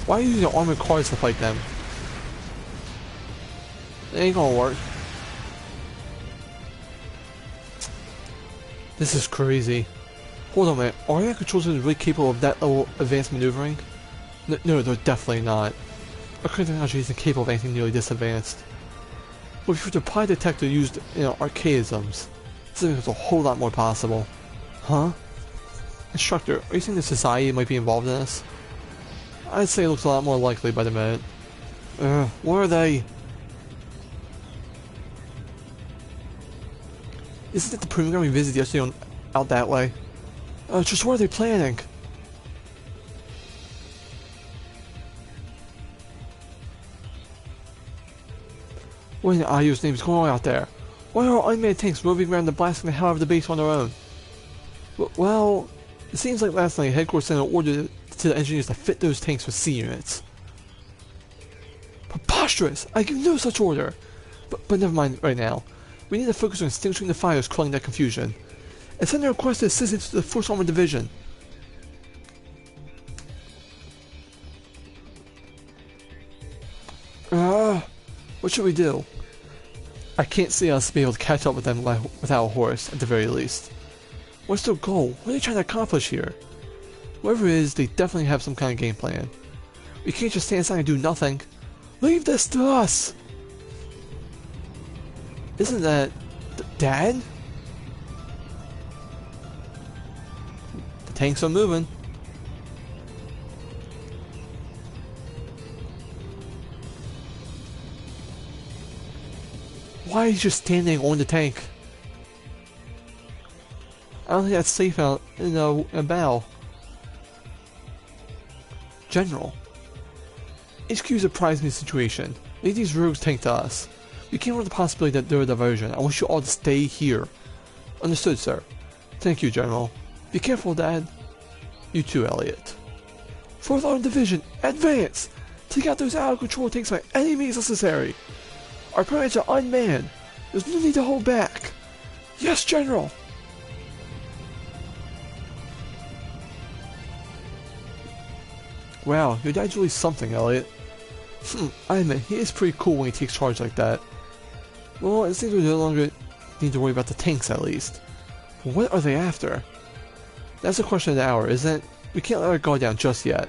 Why are you using armored cars to fight them? It ain't gonna work. This is crazy. Hold on a minute, are our controls really capable of that level of advanced maneuvering? No, they're definitely not. Our current technology isn't capable of anything nearly this advanced. But if you were to apply the detector used in archaisms, this makes a whole lot more possible. Huh? Instructor, are you saying the society might be involved in this? I'd say it looks a lot more likely by the minute. Where are they? Isn't it the proving ground we visited yesterday out that way? Just what are they planning? What in the IU's name is going on out there? Why are unmanned tanks roving around and blasting the hell out of the base on their own? Well, it seems like last night headquarters sent an order to the engineers to fit those tanks with C units. Preposterous! I give no such order! But never mind right now. We need to focus on extinguishing the fires quelling that confusion. And send a request to assistance to the 1st Armored Division. What should we do? I can't see us being able to catch up with them without a horse, at the very least. What's their goal? What are they trying to accomplish here? Whoever it is, they definitely have some kind of game plan. We can't just stand aside and do nothing. Leave this to us! Isn't that... Dad? The tanks are moving. Why are you just standing on the tank? I don't think that's safe out in a bow. General. HQ's apprised me of the situation. Leave these rogues tank to us. We can't run the possibility that they're a diversion. I want you all to stay here. Understood, sir. Thank you, General. Be careful, Dad. You too, Elliot. 4th Armored Division, advance! Take out those out-of-control tanks by any means necessary. Our opponents are unmanned. There's no need to hold back. Yes, General! Wow, your dad's really something, Elliot. I admit, he is pretty cool when he takes charge like that. Well, it seems we no longer need to worry about the tanks, at least. What are they after? That's the question of the hour, isn't it? We can't let our guard down just yet.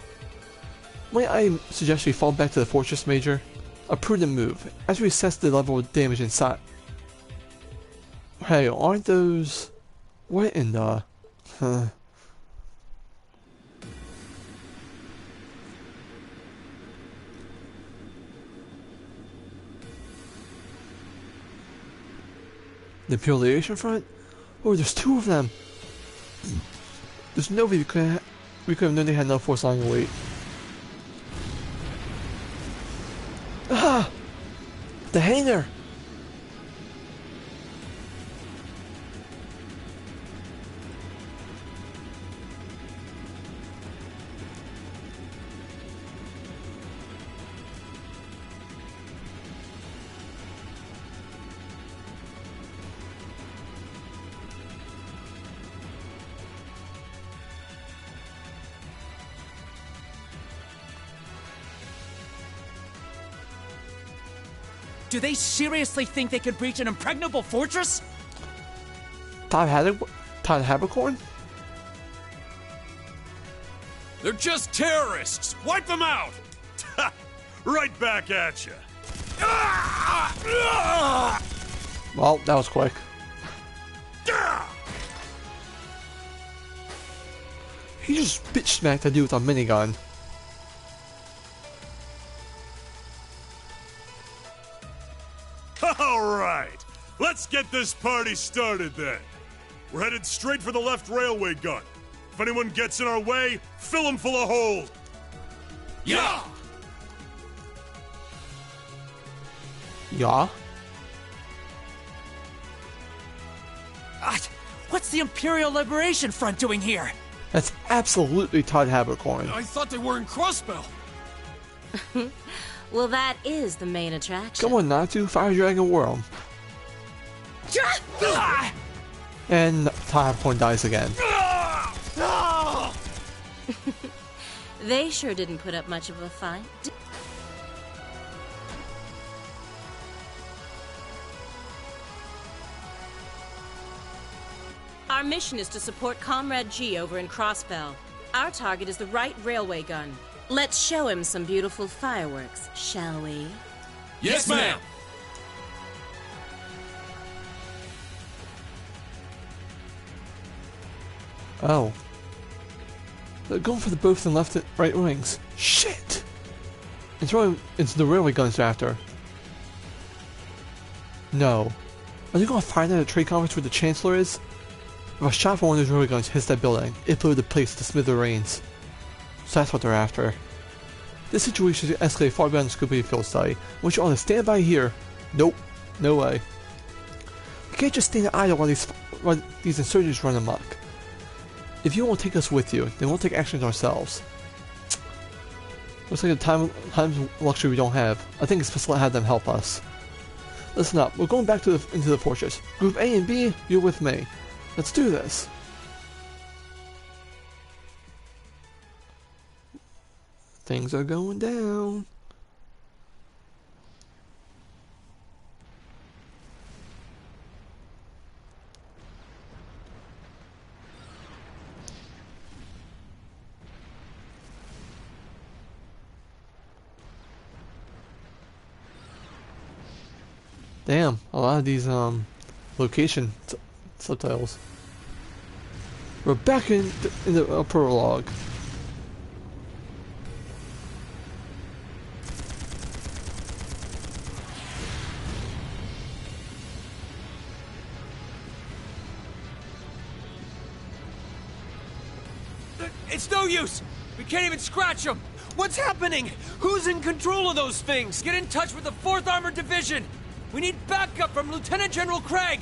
Might I suggest we fall back to the fortress, Major? A prudent move, as we assess the level of damage inside. Hey, aren't those... What in the... Huh. The Imperial Legion front? Oh, there's 2 of them! There's no way we could have known they had enough force lying in wait. Ah! The hangar! Do they seriously think they could breach an impregnable fortress? Todd Habercorn? They're just terrorists! Wipe them out! Right back at you. Well, that was quick. He just bitch smacked that dude with a minigun. Alright, let's get this party started then. We're headed straight for the left railway gun. If anyone gets in our way, fill them full of holes. Yeah! Yeah? What's the Imperial Liberation Front doing here? That's absolutely Todd Habercorn. I thought they were in Crossbell. Well, that is the main attraction. Come on, Natu, Fire Dragon Worm. And Todd Habercorn dies again. They sure didn't put up much of a fight. Our mission is to support Comrade G over in Crossbell. Our target is the right railway gun. Let's show him some beautiful fireworks, shall we? Yes, ma'am! Oh. They're going for the both and left and right wings. Shit! And throw him into the railway guns after. No. Are they going to find out at a trade conference where the Chancellor is? If a shot from one of those railway guns hits that building, it blew the place to smithereens. So that's what they're after. This situation is escalated far beyond the scope of a field study. I want you all to stand by here. Nope. No way. You can't just stand idle while these insurgents run amok. If you won't take us with you, then we'll take actions ourselves. Looks like a time luxury we don't have. I think it's best to have them help us. Listen up, we're going back into the fortress. Group A and B, you're with me. Let's do this. Things are going down. Damn, a lot of these location subtitles. We're back in the prologue. It's no use! We can't even scratch them! What's happening? Who's in control of those things? Get in touch with the 4th Armored Division! We need backup from Lieutenant General Craig!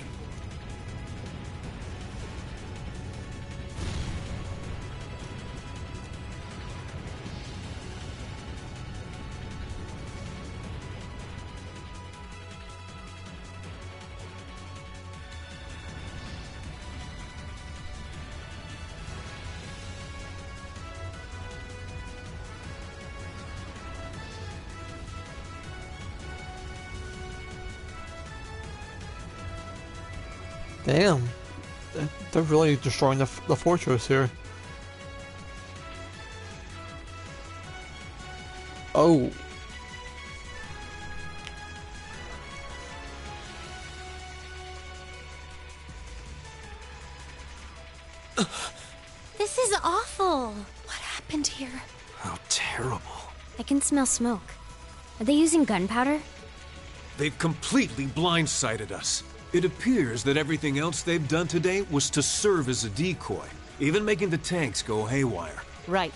Damn. they're really destroying the fortress here. Oh. This is awful. What happened here? How terrible. I can smell smoke. Are they using gunpowder? They've completely blindsided us. It appears that everything else they've done today was to serve as a decoy, even making the tanks go haywire. Right.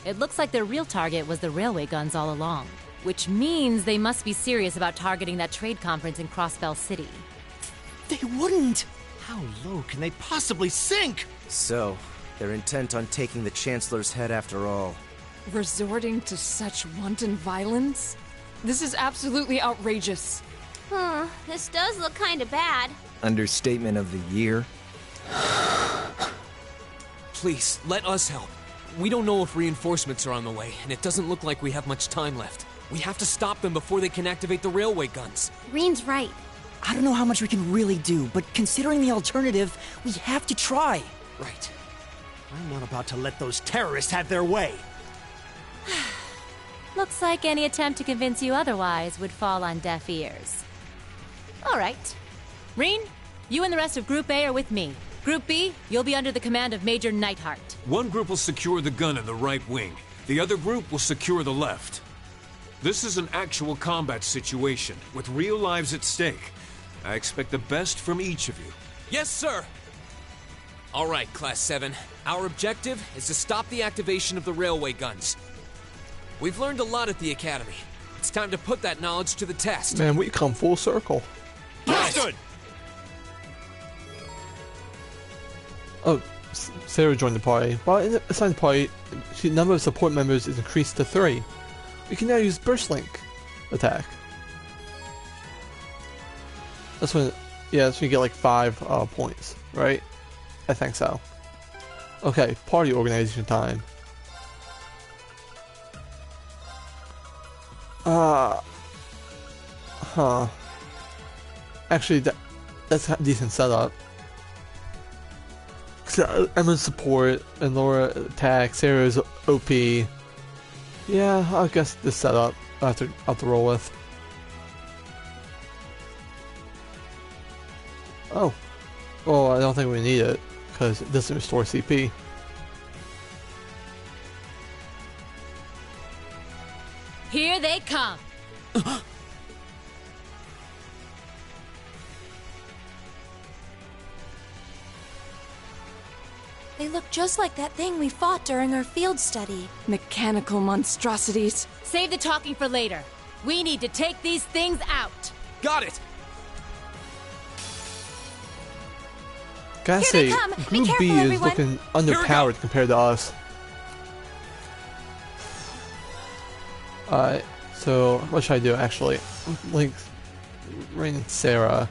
It looks like their real target was the railway guns all along, which means they must be serious about targeting that trade conference in Crossbell City. They wouldn't! How low can they possibly sink? So, they're intent on taking the Chancellor's head after all. Resorting to such wanton violence? This is absolutely outrageous. This does look kinda bad. Understatement of the year. Please, let us help. We don't know if reinforcements are on the way, and it doesn't look like we have much time left. We have to stop them before they can activate the railway guns. Reen's right. I don't know how much we can really do, but considering the alternative, we have to try. Right. I'm not about to let those terrorists have their way. Looks like any attempt to convince you otherwise would fall on deaf ears. All right. Reen, you and the rest of Group A are with me. Group B, you'll be under the command of Major Neidhart. One group will secure the gun in the right wing. The other group will secure the left. This is an actual combat situation, with real lives at stake. I expect the best from each of you. Yes, sir! All right, Class 7. Our objective is to stop the activation of the railway guns. We've learned a lot at the Academy. It's time to put that knowledge to the test. Man, we come full circle. Understood! Oh, Sarah joined the party. While inside the party, the number of support members is increased to 3. We can now use Burst Link attack. That's when, yeah, that's when you get like 5 points, right? I think so. Okay, party organization time. Actually, that's a decent setup. Emma's support and Laura attack. Sarah's OP. Yeah, I guess this setup I have to roll with. Oh, well, I don't think we need it because it doesn't restore CP. Here they come. They look just like that thing we fought during our field study. Mechanical monstrosities. Save the talking for later. We need to take these things out. Got it! Gotta Here they say, come. Be Group careful, B is everyone. looking underpowered compared to us. Alright, so what should I do actually? Link, Rain and Sarah.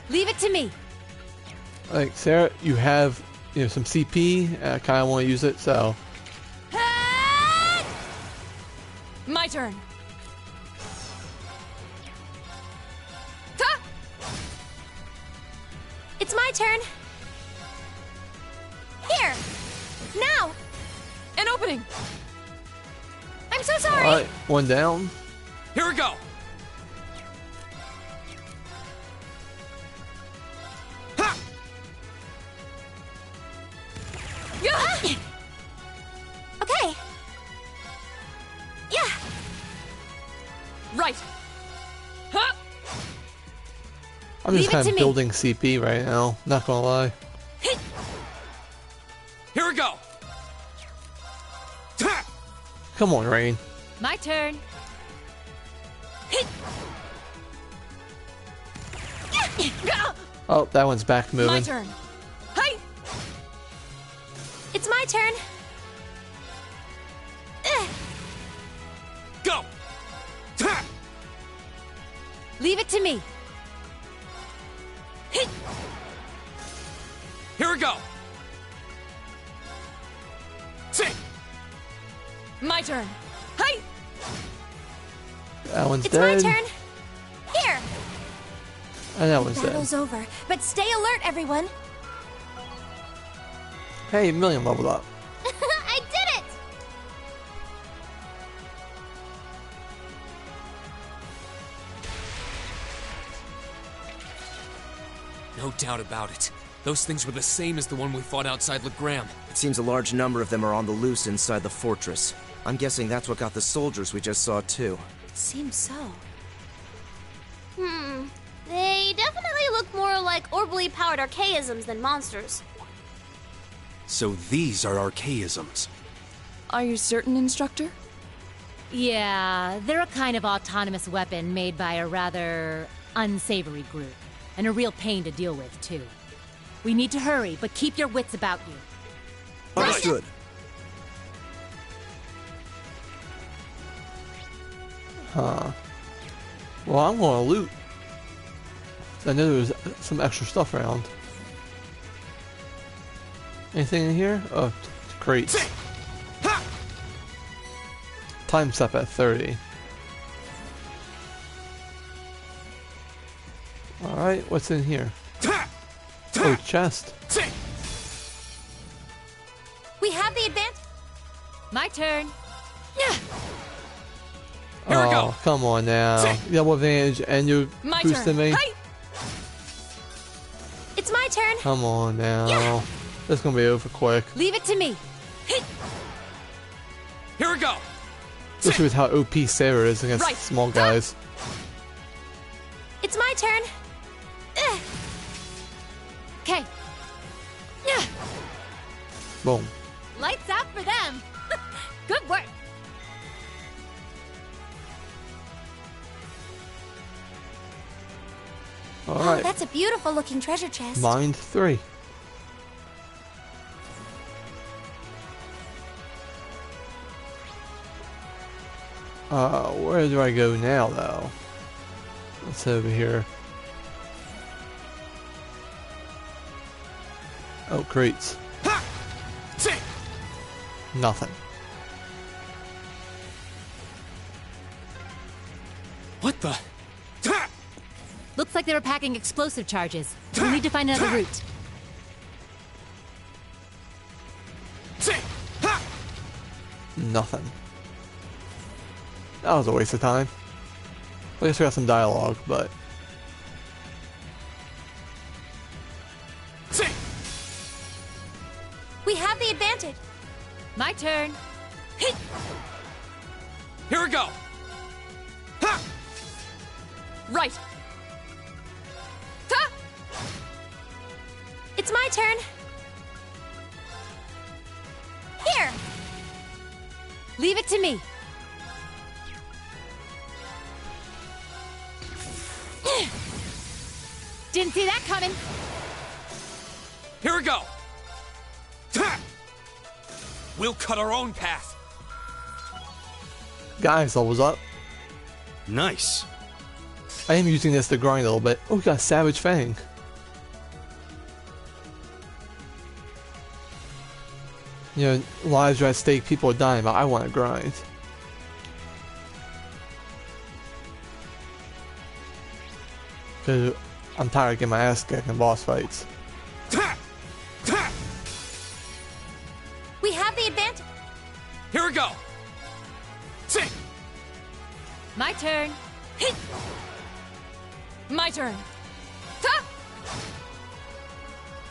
Leave it to me. Like, Sarah, you have, you know, some CP, I kinda wanna use it, so. My turn. It's my turn. Here. Now. An opening. I'm so sorry. Alright, one down. Here we go! Ha! Okay. Yeah. Right. Huh? I'm just Leave it kind to of me. building CP right now, not gonna lie. Here we go! Ha! Come on, Rain. My turn. Oh, that one's back My moving. turn. Hi. It's my turn. Go! Ha! Leave it to me. Here we go! Sit! My turn. Hi. That one's It's my dead. turn. Here. And that was dead. Battle's over, but stay alert, everyone. Hey, Million leveled up. I did it! No doubt about it. Those things were the same as the one we fought outside Legram. It seems a large number of them are on the loose inside the fortress. I'm guessing that's what got the soldiers we just saw, too. Seems so. They definitely look more like orbally powered archaisms than monsters. So these are archaisms. Are you certain, Instructor? Yeah, they're a kind of autonomous weapon made by a rather unsavory group. And a real pain to deal with, too. We need to hurry, but keep your wits about you. Understood. Huh. Well, I'm gonna loot. I know there's some extra stuff around. Anything in here? Oh, crates. Time's up at 30. Alright, what's in here? Oh, chest. We have the advantage. My turn. Here we go. Come on now. Double advantage and you're My boosting turn. me? Hey! It's my turn. Come on now. This is gonna be over quick. Leave it to me. Here we go. Especially with how OP Sarah is against Right. small guys. It's my turn. Okay. Boom. Lights out for them. Good work. Oh, Alright. that's a beautiful looking treasure chest. Mind 3. Where do I go now, though? What's over here? Oh, crates. Nothing. What the? Looks like they were packing explosive charges. We'll need to find another route. Nothing. That was a waste of time. I guess we got some dialogue, but... We have the advantage. My turn. Here we go. Right. It's my turn. Here. Leave it to me. Didn't see that coming. Here we go. We'll cut our own path. Guys, levels up. Nice. I am using this to grind a little bit. Oh, we got a Savage Fang. You know, lives are at stake, people are dying, but I want to grind. Because I'm tired of getting my ass kicked in boss fights. We have the advantage. Here we go. My turn. My turn.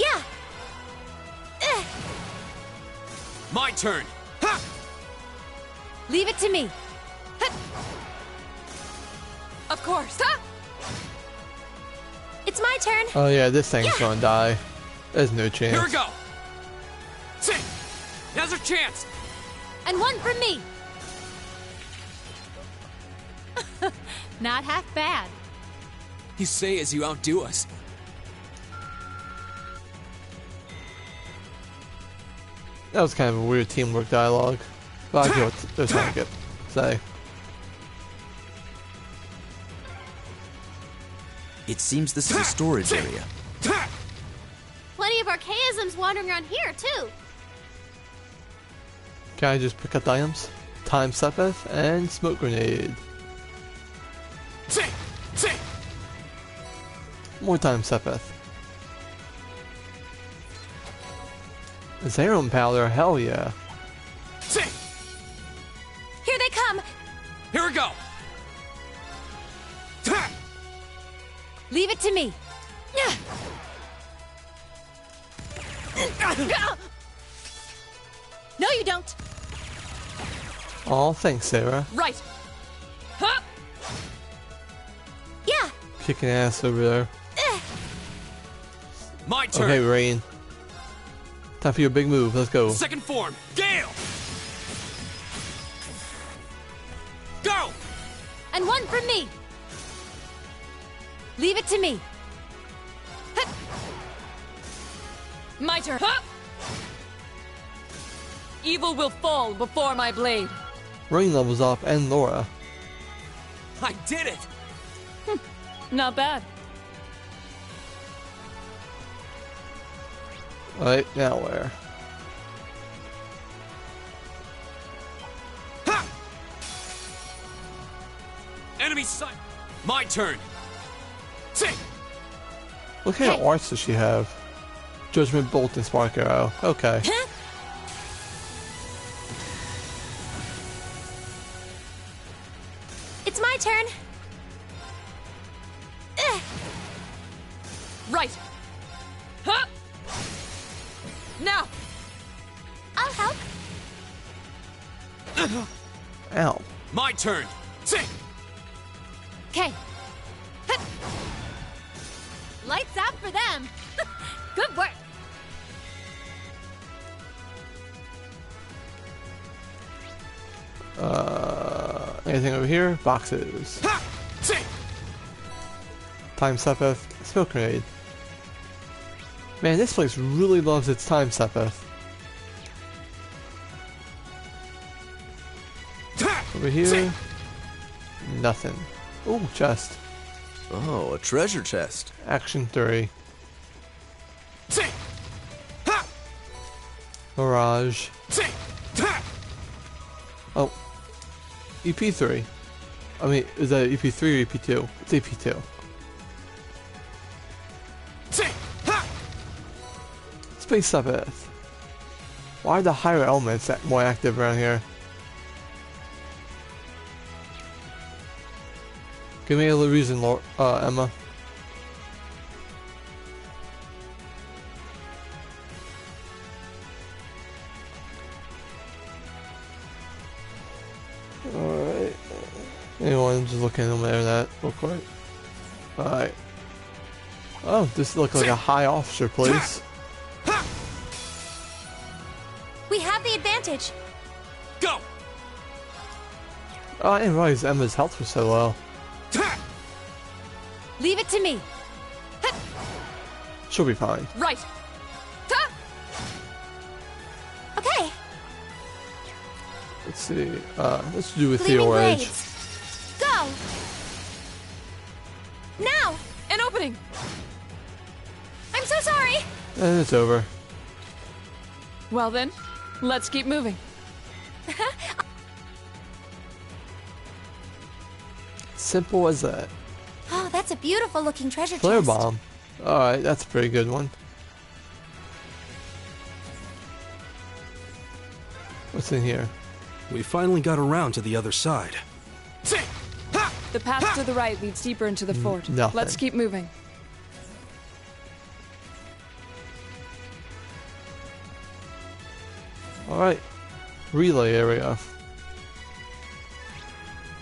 Yeah. My turn. Leave it to me. Of course. It's my turn. Oh yeah, this thing's gonna die. There's no chance. Here we go. Now's our chance. And one from me. Not half bad. You say as you outdo us. That was kind of a weird teamwork dialogue. But I get what they're trying to say. It seems this is a storage area. Plenty of archaisms wandering around here, too. Can I just pick up the items? Time Sepeth and Smoke Grenade. More time, Sepith. Zerum powder, hell yeah. Here they come! Here we go! Leave it to me. No, you don't. Oh, thanks, Sarah. Right. Huh? Yeah. Kicking ass over there. My turn. Okay, Rain. Time for your big move. Let's go. Second form. Gale. Go. And one from me. Leave it to me. My turn. Huh? Evil will fall before my blade. Rain levels up and Laura. I did it. Not bad. Alright, now where? Ha! Enemy sight. My turn. What kind of arts does she have? Judgment Bolt and Spark Arrow. Okay. It's my turn. Right. Huh? Now. I'll help. Ow. My turn. Okay. Lights out for them. Good work. Anything over here? Boxes. Time Sepith. Smoke grenade. Man, this place really loves its time Sepith. Over here. Nothing. Ooh, chest. Oh, a treasure chest. Action 3. Mirage. Oh. EP3. I mean, is that EP3 or EP2? It's EP2. Space Sepith. Why are the higher elements more active around here? Give me a reason, Emma. Alright. Anyone just looking over there that real quick? Alright. Oh, this looks like a high officer place. We have the advantage. Go. Oh, I didn't realize Emma's health was so low. Leave it to me. She'll be fine. Right. Okay. Let's see. Let's do with Gleaming Theo Edge. blades. Go. Now. An opening. I'm so sorry. And it's over. Well then, let's keep moving. Simple as that. Oh, that's a beautiful looking treasure Flare chest. bomb. Alright, that's a pretty good one. What's in here? We finally got around to the other side. The path to the right leads deeper into the fort. Nothing. Let's keep moving. Alright. Relay area.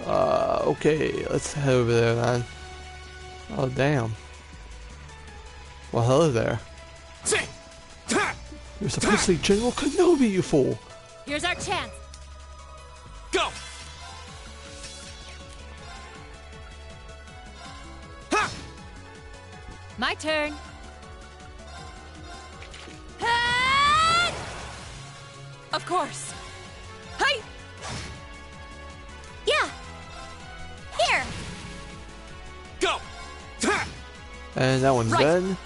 Okay, let's head over there, man. Oh, damn. Well, hello there. You're supposed to say General Kenobi, you fool! Here's our chance. Go. My turn. Of course. Hey! Yeah. Here. Go. And that one's Right. dead.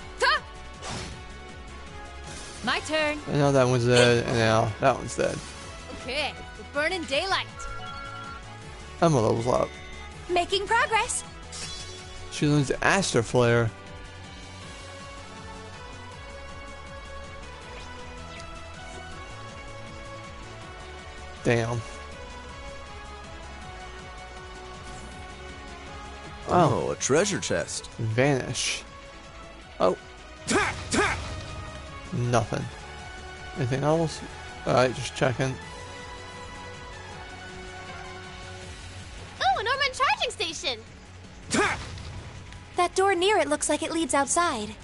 My turn. And now that one's dead. And now that one's dead. Okay, we're burning daylight. Emma levels up. Making progress. She learns Astro Flare. Damn. Oh, a treasure chest. Vanish. Oh. Nothing. Anything else? Alright, just checking. Oh, a Norman charging station! That door near it looks like it leads outside.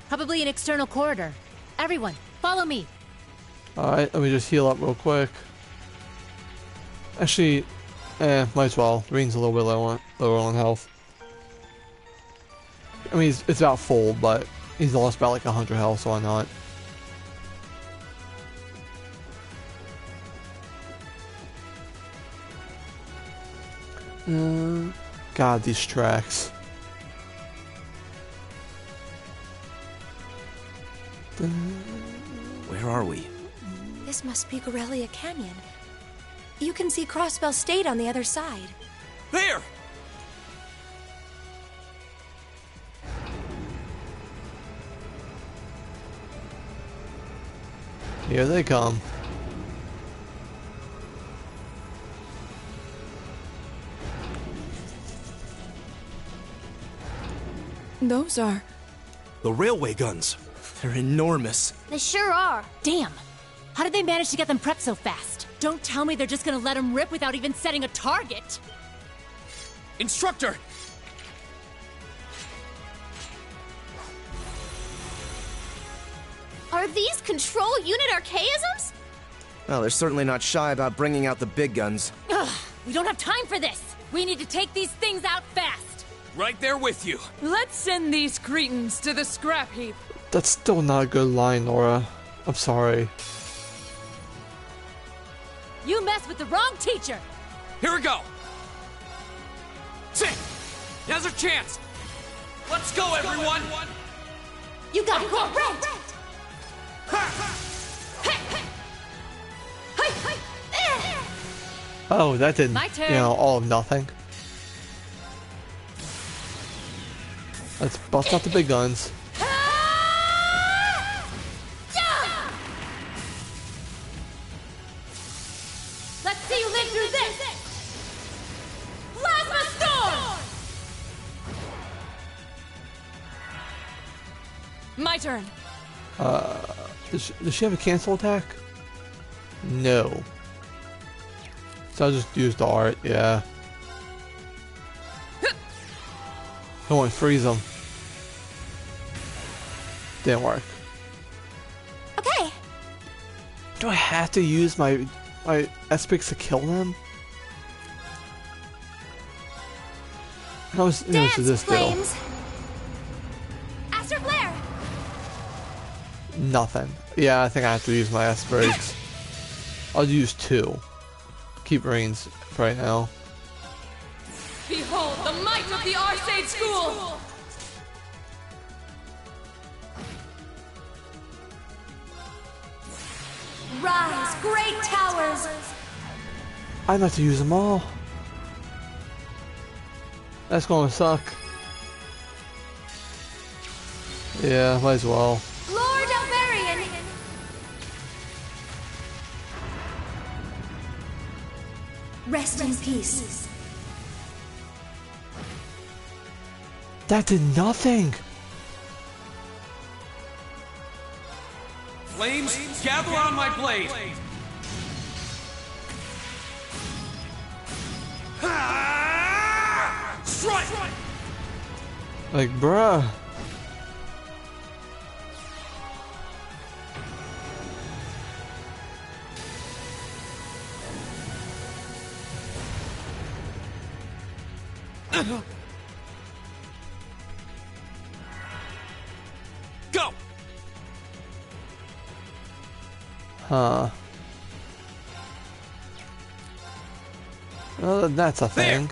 Probably an external corridor. Everyone, follow me. Alright, let me just heal up real quick. Actually, might as well. Reen's a little bit lower on health. I mean, it's about full, but he's lost about like 100 health, so why not? God, these tracks. Where are we? This must be Garrelia Canyon. You can see Crossbell State on the other side. There! Here they come. Those are... The railway guns. They're enormous. They sure are. Damn! How did they manage to get them prepped so fast? Don't tell me they're just gonna let them rip without even setting a target! Instructor! Are these control unit archaisms? Well, they're certainly not shy about bringing out the big guns. Ugh! We don't have time for this! We need to take these things out fast! Right there with you. Let's send these cretins to the scrap heap. That's still not a good line, Laura. I'm sorry. You mess with the wrong teacher! Here we go! Sit! Now's our chance! Let's go, everyone! You got it! Right! Oh, that didn't, My turn. you know, all of nothing. Let's bust out the big guns. Let's see you live through this! Plasma Storm! My turn. Does she have a cancel attack? No. So I'll just use the art, yeah. I want to freeze them. Didn't work. Okay. Do I have to use my Espix to kill them? How much damage does this Flames. do? Astro Flare. Nothing. Yeah, I think I have to use my Espix. I'll use 2. Keep Reigns right now. Behold the might of the Arcade School! Rise, great towers. I'm about to use them all. That's gonna suck. Yeah, might as well. Lord Elvarian. Rest in peace. That did nothing. Flames, gather on my blade! Strike! Like, bruh. Go! Huh. Well, that's a thing.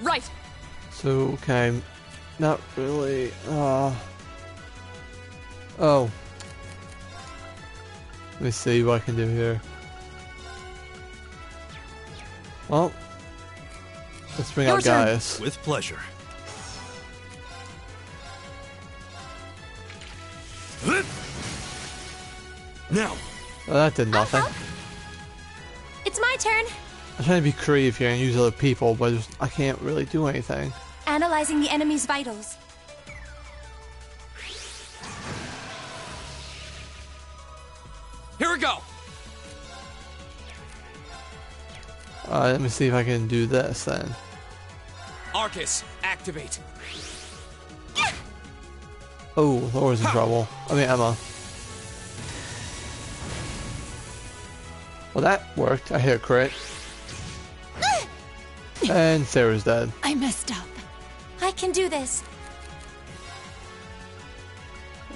Right. So, okay. Not really. Oh. Let me see what I can do here. Well, let's bring out Gaius. With pleasure. Now! Oh, that did nothing. It's my turn. I'm trying to be creative here and use other people, but I can't really do anything. Analyzing the enemy's vitals. Here we go! Let me see if I can do this then. Arcus, activate. Oh, Laura's in trouble. I mean, Emma. Well, that worked. I hit a crit. And Sarah's dead. I messed up. I can do this.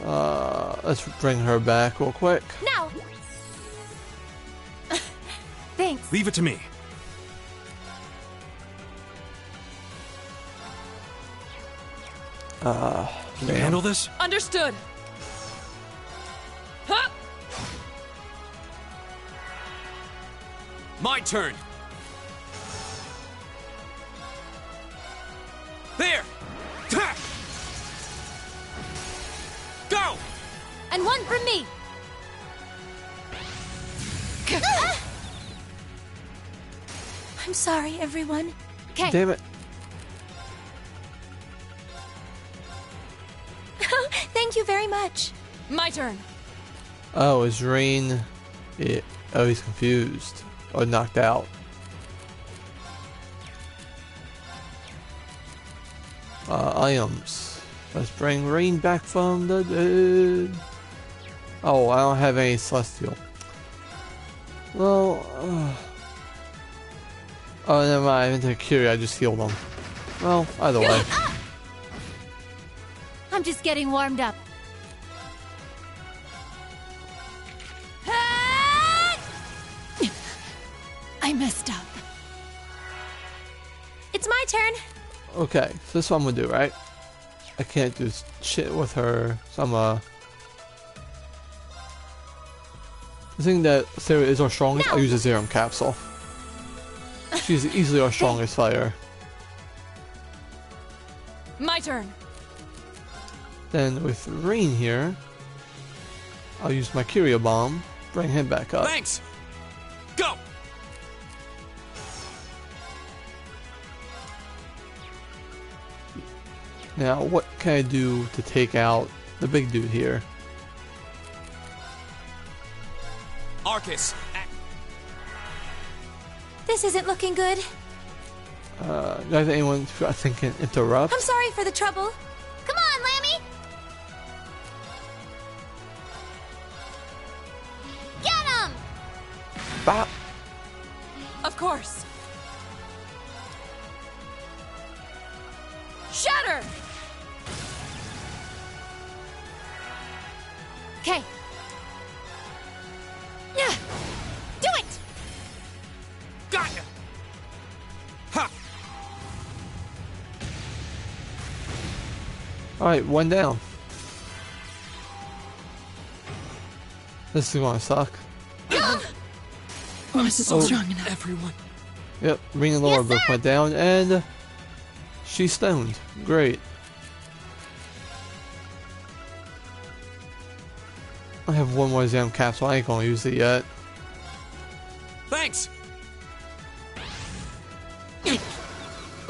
Let's bring her back real quick. Now. Thanks. Leave it to me. Can you handle this? Understood. Huh? My turn. There. Ta! Go. And one from me. I'm sorry, everyone. Okay. Damn it. Thank you very much. My turn. Oh, is Rain... Oh, he's confused. Or knocked out. Items. Let's bring Rain back from the dead. Oh, I don't have any Celestial. Well... Oh, never mind. I went to Curie. I just healed him. Well, either way. I'm just getting warmed up. I messed up. It's my turn. Okay, so this is what I'm gonna do, right? I can't do shit with her, so I'm the thing that Sarah is our strongest, I'll use a Zerum capsule. She's easily our strongest fighter. My turn. Then with Rain here, I'll use my Curio Bomb, bring him back up. Thanks. Go. Now, what can I do to take out the big dude here? Arcus. This isn't looking good. Do I have anyone who I think can interrupt? I'm sorry for the trouble. Come on, Lammy! Get him! Bop. Of course. Shatter! Okay. Yeah. Do it! Got ya. Ha. Alright, one down. This is gonna suck. Oh, this is so strong enough. Everyone. Yep, Ring and Laura both went down, and she's stoned. Great. I have one more Zam capsule. I ain't gonna use it yet. Thanks.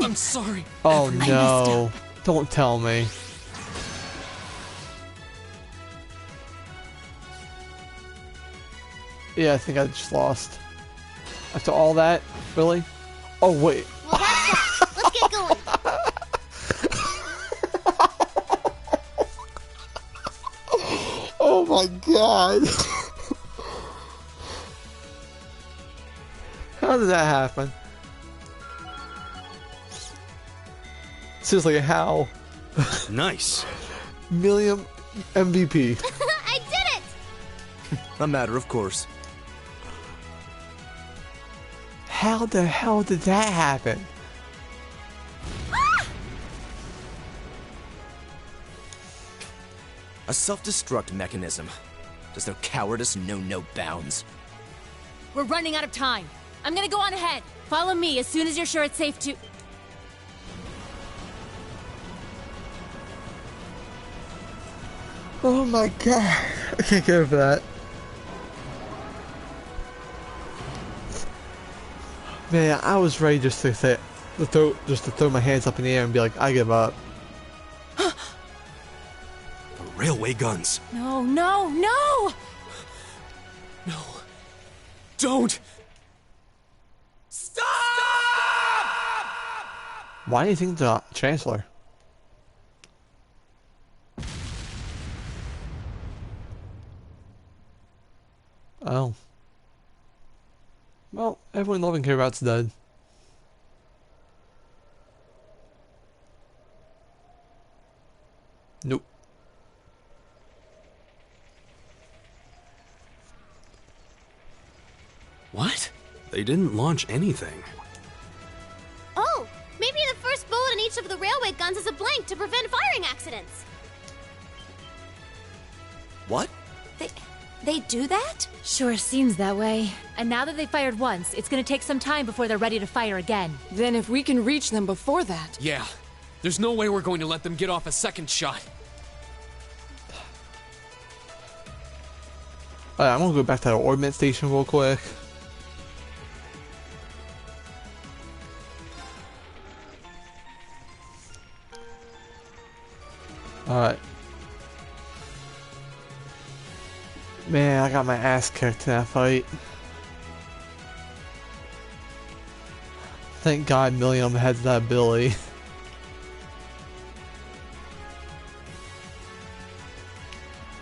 I'm sorry. Oh no! Don't tell me. Yeah, I think I just lost. After all that, really? Oh wait. Well, that's that. Let's get going. Oh my god. How did that happen? Seriously, how? Nice. Million MVP. I did it! A matter of course. How the hell did that happen? A self-destruct mechanism. Does their cowardice know no bounds? We're running out of time. I'm gonna go on ahead. Follow me as soon as you're sure it's safe to... Oh my god. I can't get over that. Man, I was ready just to throw my hands up in the air and be like, I give up. The railway guns. No, no, no! No. Don't! Stop! Why do you think the Chancellor? Oh. Well, everyone loving care about's dead. Nope. What? They didn't launch anything. Oh, maybe the first bullet in each of the railway guns is a blank to prevent firing accidents. What? They do that? Sure seems that way. And now that they fired once, it's gonna take some time before they're ready to fire again. Then if we can reach them before that... Yeah. There's no way we're going to let them get off a second shot. Alright, I'm gonna go back to the ordnance station real quick. Alright. Man, I got my ass kicked in that fight. Thank God Millium has that ability.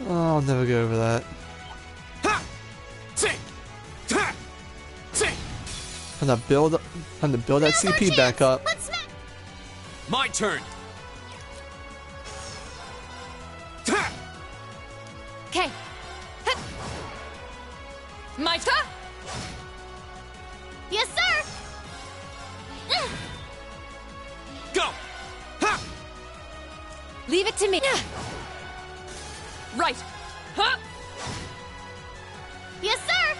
Oh, I'll never get over that. I'm gonna build that CP back up. My turn. Okay. My turn! Yes, sir! Go! Leave it to me. Right. Huh? Yes, sir!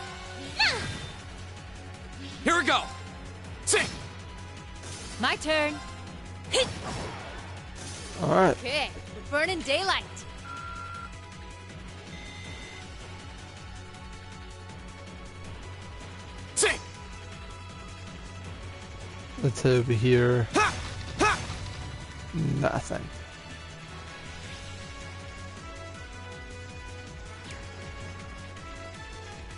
Here we go. My turn. Alright. Okay, we're burning daylight. Let's head over here. Nothing.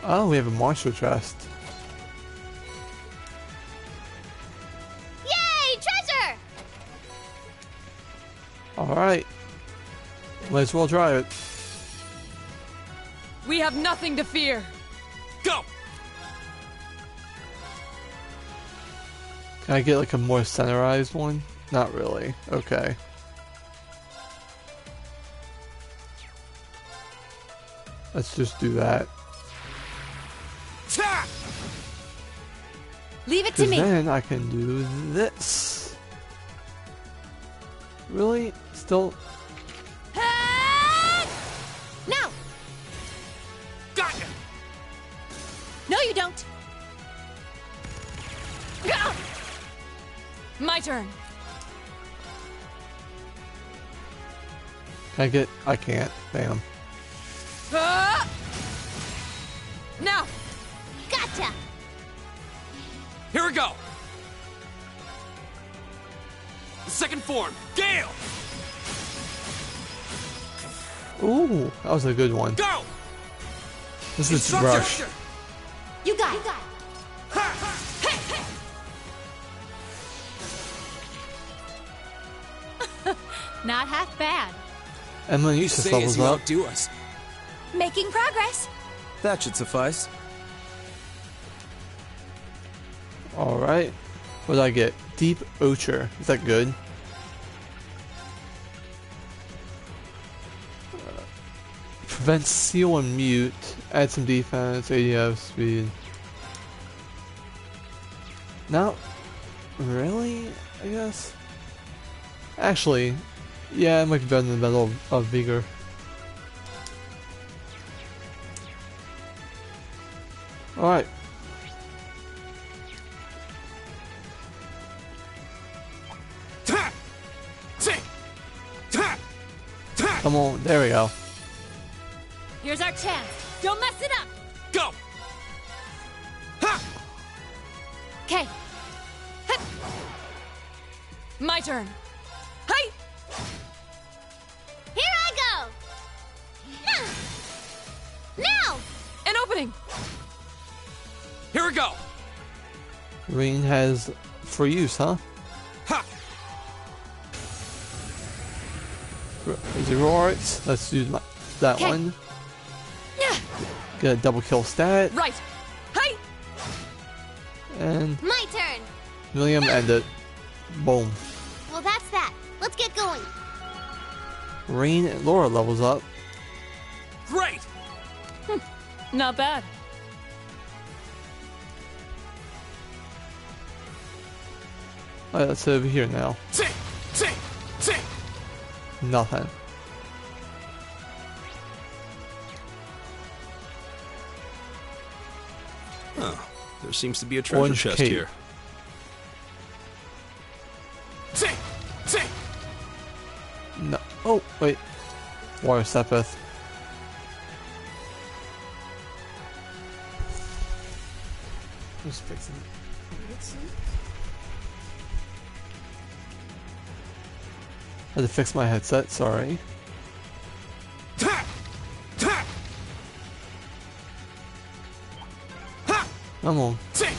Oh, we have a monster chest. Yay! Treasure! Alright. Might as well try it. We have nothing to fear. Go! Can I get like a more centerized one? Not really. Okay. Let's just do that. Leave it to me. Then I can do this. Really? Still? No. Got you. No, you don't. My turn. Can I get? I can't. Bam. Now. Gotcha! Here we go. The second form, Gale. Ooh, that was a good one. Go. This is rush. You got it. Not half bad. Emma Eustace Say levels as you up. outdo us. Making progress. That should suffice. Alright. What did I get? Deep Ocher. Is that good? Prevent seal and mute. Add some defense. ADF speed. Not really, I guess. Actually, yeah, it might be better than the Battle of Vigor. Alright. Come on, there we go. Here's our chance. Don't mess it up. Go. Okay. My turn. Hi! Here I go! Now! An opening! Here we go! Rain has free use, huh? Ha! Zero arts. Let's use that one. Get a double kill stat. Right! Hi! And My turn! William ended. Boom. Well, that's that. Let's get going. Rain and Laura levels up. Great! Not bad. Alright, let's head over here now. Sing! Sing! Sing! Nothing. Oh, there seems to be a treasure Orange chest cape. here. Sing! Sing! No. Oh, wait. Water Sepith. Just fixing it. Had to fix my headset, sorry. Ta! Ta! Ha! Come on. Sing!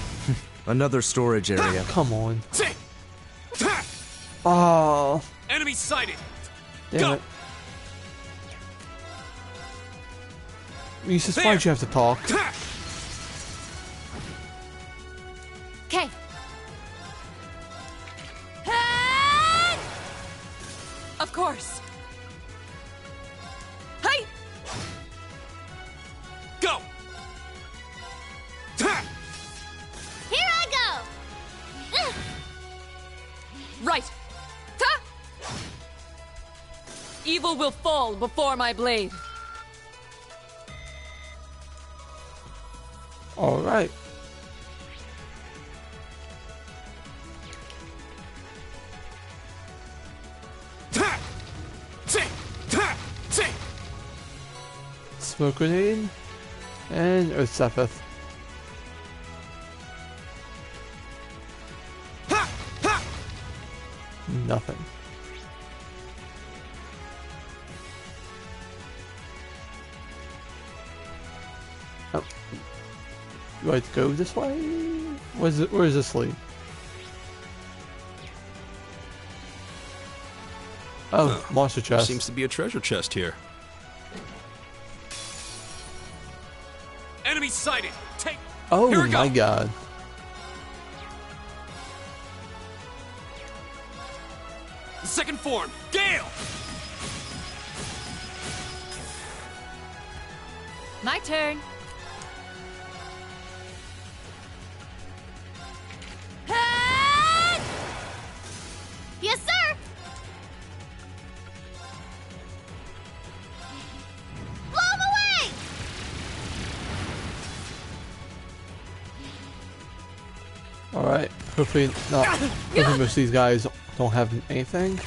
Another storage area. Come on. Sing! Ta! Oh, Enemy sighted! damn Go! it. Reese's, why'd you have to talk? Ta! Okay. Of course. Hi! Go! Ta! Here I go! Right. Ta! Evil will fall before my blade. Alright. Ta! Sing! Ta! Sing! Smoke grenade. And Earth Sepith. Ha! Ha! Nothing. Oh. Do I have to go this way? Where does this lead? Oh, monster There chest. seems to be a treasure chest here. Enemy sighted! Take... Oh Here we my go. god. Second form! Gale! My turn. Yes, sir! Blow him away! Alright. Hopefully not. Hopefully most of these guys don't have anything.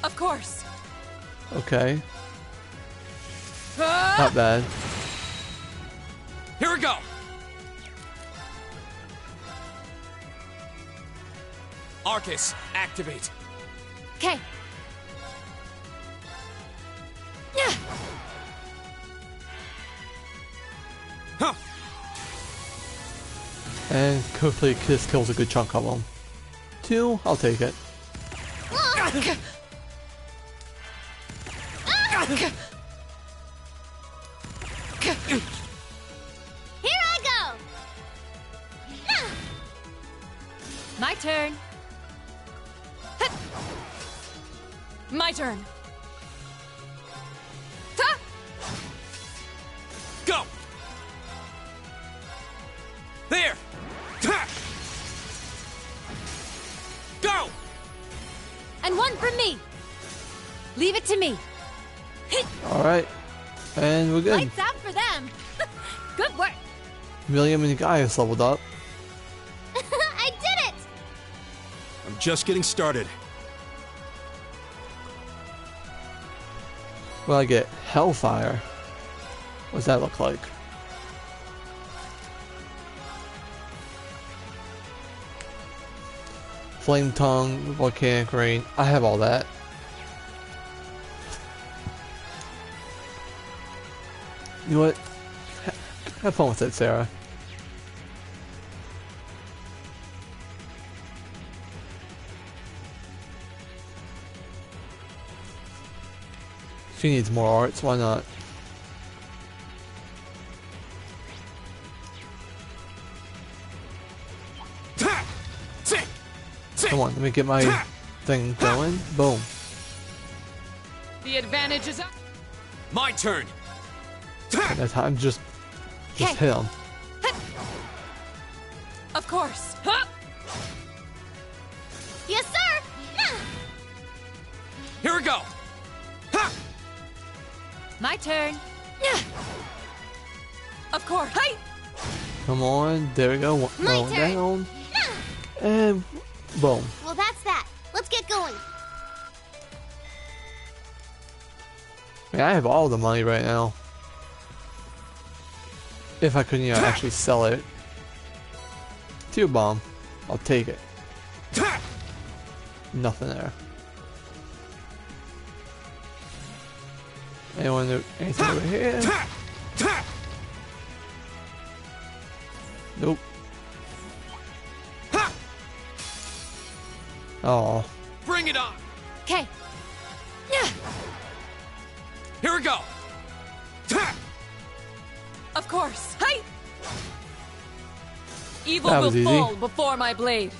Of course. Okay. Not bad. Here we go! Arcus, activate. Okay. Huh! And hopefully this kills a good chunk of them. 2, I'll take it. Here I go! My turn. My turn. Ta! Go! There! Ta! Go! And one from me. Leave it to me. Alright. And we're good. Lights out for them. Good work. William and Gaius leveled up. I did it! I'm just getting started. Well, I get Hellfire. What does that look like? Flame tongue, volcanic rain. I have all that. You know what? Have fun with it, Sarah. She needs more arts, why not? Come on, let me get my thing going. Boom. The advantage is up. My turn. At that time, just hit him. Of course. Yes, sir! Here we go. My turn. Of course. Hey! Come on, there we go. My One turn. down. And boom. Well, that's that. Let's get going. Man, I have all the money right now. If I could, you know, actually sell it. Tear bomb. I'll take it. Nothing there. Anyone do anything over here? Nope. Oh. Bring it on. Okay. Here we go. Of course. Hey! Evil That will was easy. fall before my blade.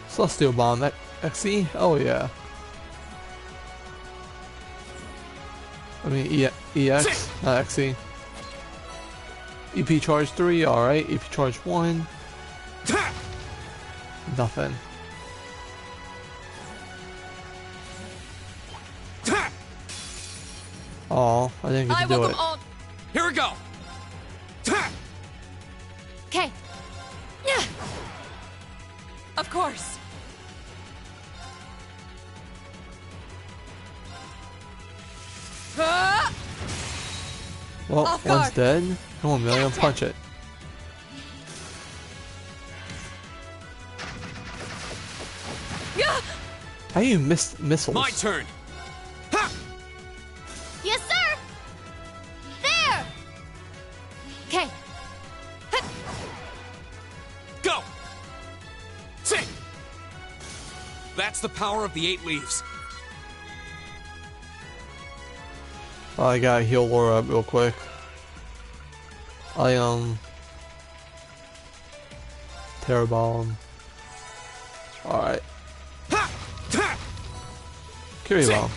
Celestial bomb. That XE? Oh yeah. I mean EX, not XE. EP charge 3, alright. EP charge 1. Nothing. Oh, I didn't get to do it. All. Here we go. Okay. Of course. Well, Off one's guard. dead. Come on, Million, punch it. How you miss missiles? My turn. Yes, sir! There! Okay. Go. See. That's the power of the 8 leaves. Oh, I gotta heal Laura up real quick. Terror bomb. Alright. Curie bomb.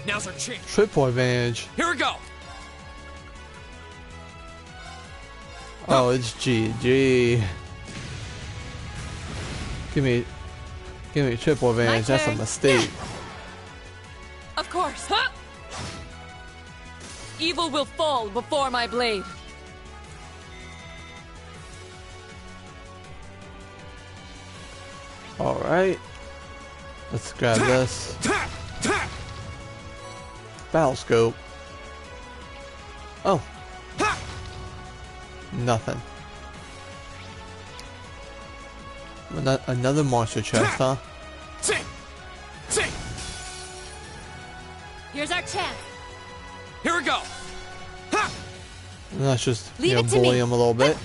Now's our chance. Triple advantage. Here we go. Oh, it's GG. Give me triple advantage. That's a turn. mistake. Of course. Evil will fall before my blade. Alright. Let's grab this. Battle scope. Oh. Nothing. Another monster chest, huh? Here's our chance. Here we go. And let's just Leave it to bully me. him a little bit.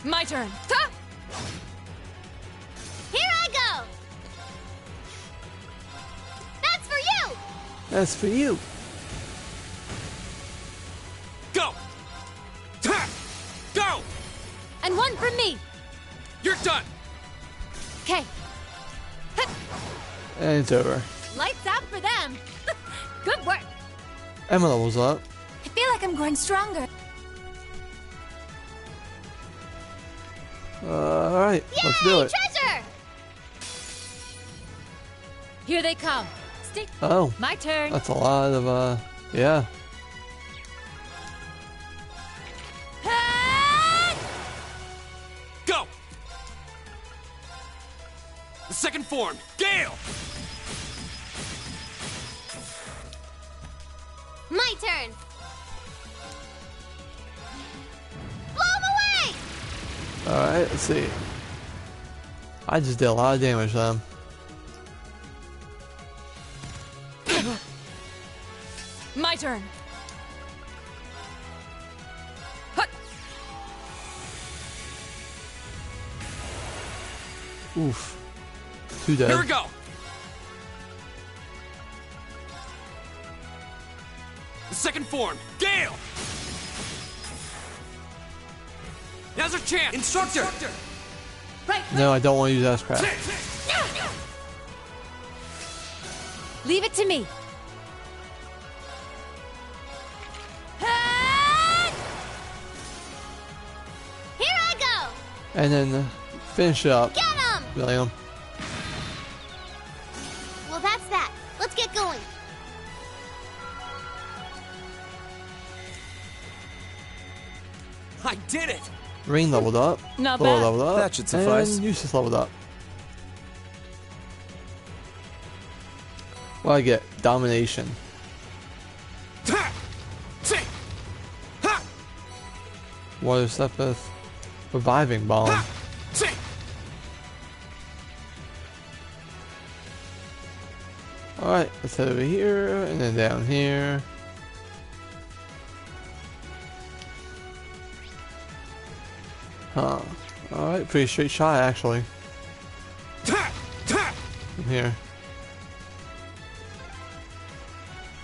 My turn. Here I go! That's for you! That's for you. Go. Go. And one for me. You're done. Okay. And it's over. Lights out for them. Good work. Emma levels up. I feel like I'm growing stronger. Alright, let's do it. Treasure! Here they come. Stick. Oh, My turn. that's a lot of, yeah. Go. form, Gale! My turn. Blow him away! Alright, let's see. I just did a lot of damage to them. My turn. Hut. Oof. 2 dead. Here we go! The second form, Gale! Now's our chance! Instructor! Right. No, I don't want to use ass crap. Leave it to me. Here I go! And then finish it up. Get him! William. Well, that's that. Let's get going. I did it! Ring leveled up. Not Laura bad. leveled up. That should suffice. And Eustace leveled up. What I get? Domination. Water Sepith. Reviving Bomb. Alright, let's head over here and then down here. Huh. Alright, pretty straight shot actually. From here.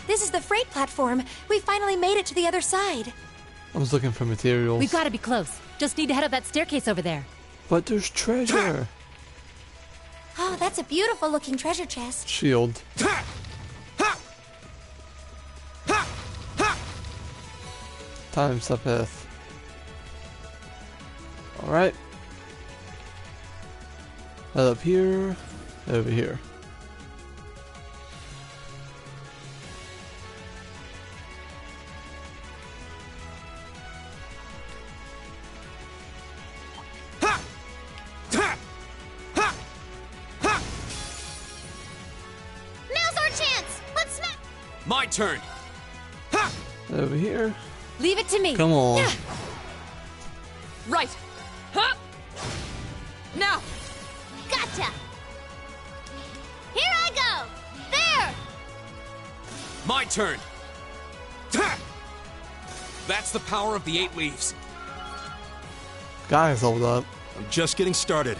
This is the freight platform. We finally made it to the other side. I was looking for materials. We've got to be close. Just need to head up that staircase over there. But there's treasure. Oh, that's a beautiful looking treasure chest. Shield. Time Sepith. Alright. Head up here. Head over here. Now's our chance! Let's smack! My turn! Head over here. Leave it to me. Come on. Right. Huh? Now. Gotcha! Here I go! There! My turn! That's the power of the 8 leaves. Guys leveled up. I'm just getting started.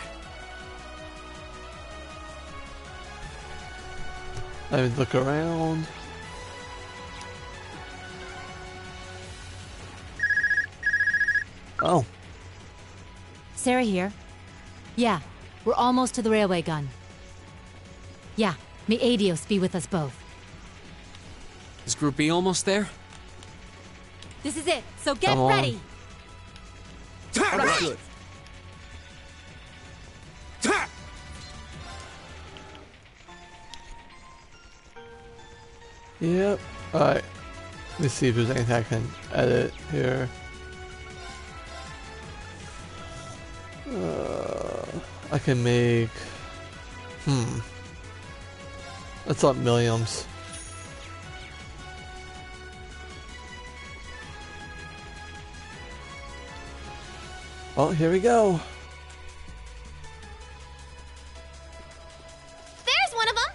Let me look around. Oh. Sarah here. Yeah, we're almost to the railway gun. Yeah, may Adios be with us both. Is Group B almost there? This is it, so get Come on. ready. Understood. Yep. Alright. Let's see if there's anything I can edit here. I can make... Let's up millions. Oh, here we go. There's one of them!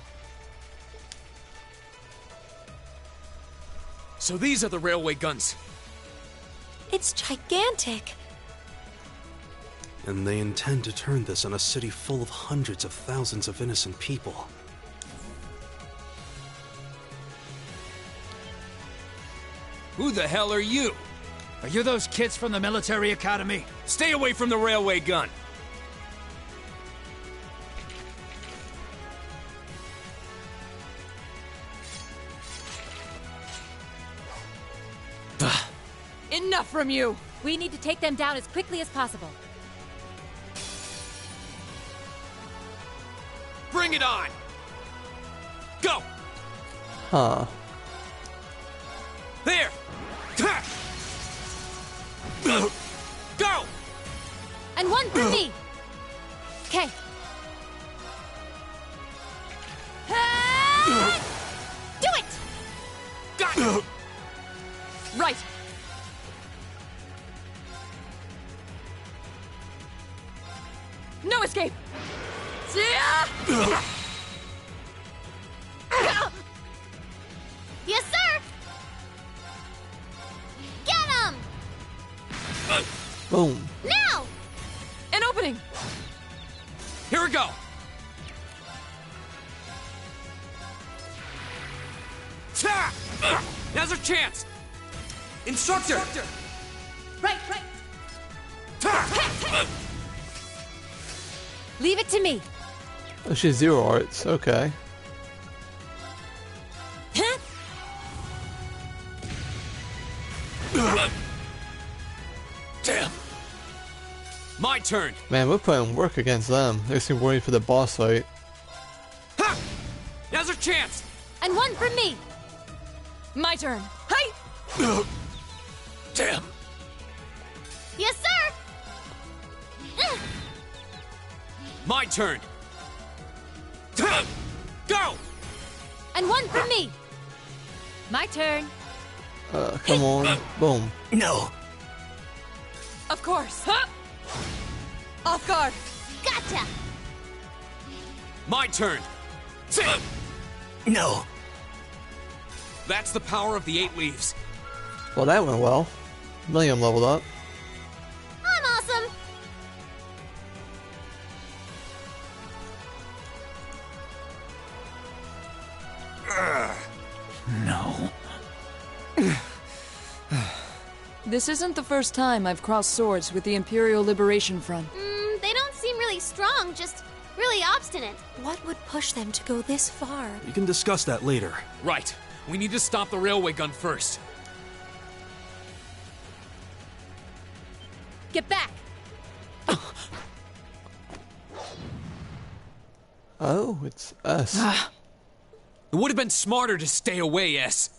So these are the railway guns. It's gigantic. And they intend to turn this on a city full of hundreds of thousands of innocent people. Who the hell are you? Are you those kids from the military academy? Stay away from the railway gun. Enough from you! We need to take them down as quickly as possible. Bring it on! Go! Huh. There! Go! And one for me! Okay. Boom. Now! An opening! Here we go! Ta! Now's our chance! Instructor! Right. Ta! Leave it to me. Oh, she's zero arts. Okay. Damn! My turn! Man, we're putting work against them. They seem worried for the boss fight. Ha! Now's our chance! And one for me. My turn. Hey! Damn! Yes, sir! My turn! Go! And one for me. My turn. Come on. Boom. No. Of course. Huh? Off guard. Gotcha! My turn! No. That's the power of the 8 leaves. Well, that went well. Million leveled up. I'm awesome! No. This isn't the first time I've crossed swords with the Imperial Liberation Front. They don't seem really strong, just really obstinate. What would push them to go this far? We can discuss that later. Right. We need to stop the railway gun first. Get back. Oh, it's us. It would have been smarter to stay away, S.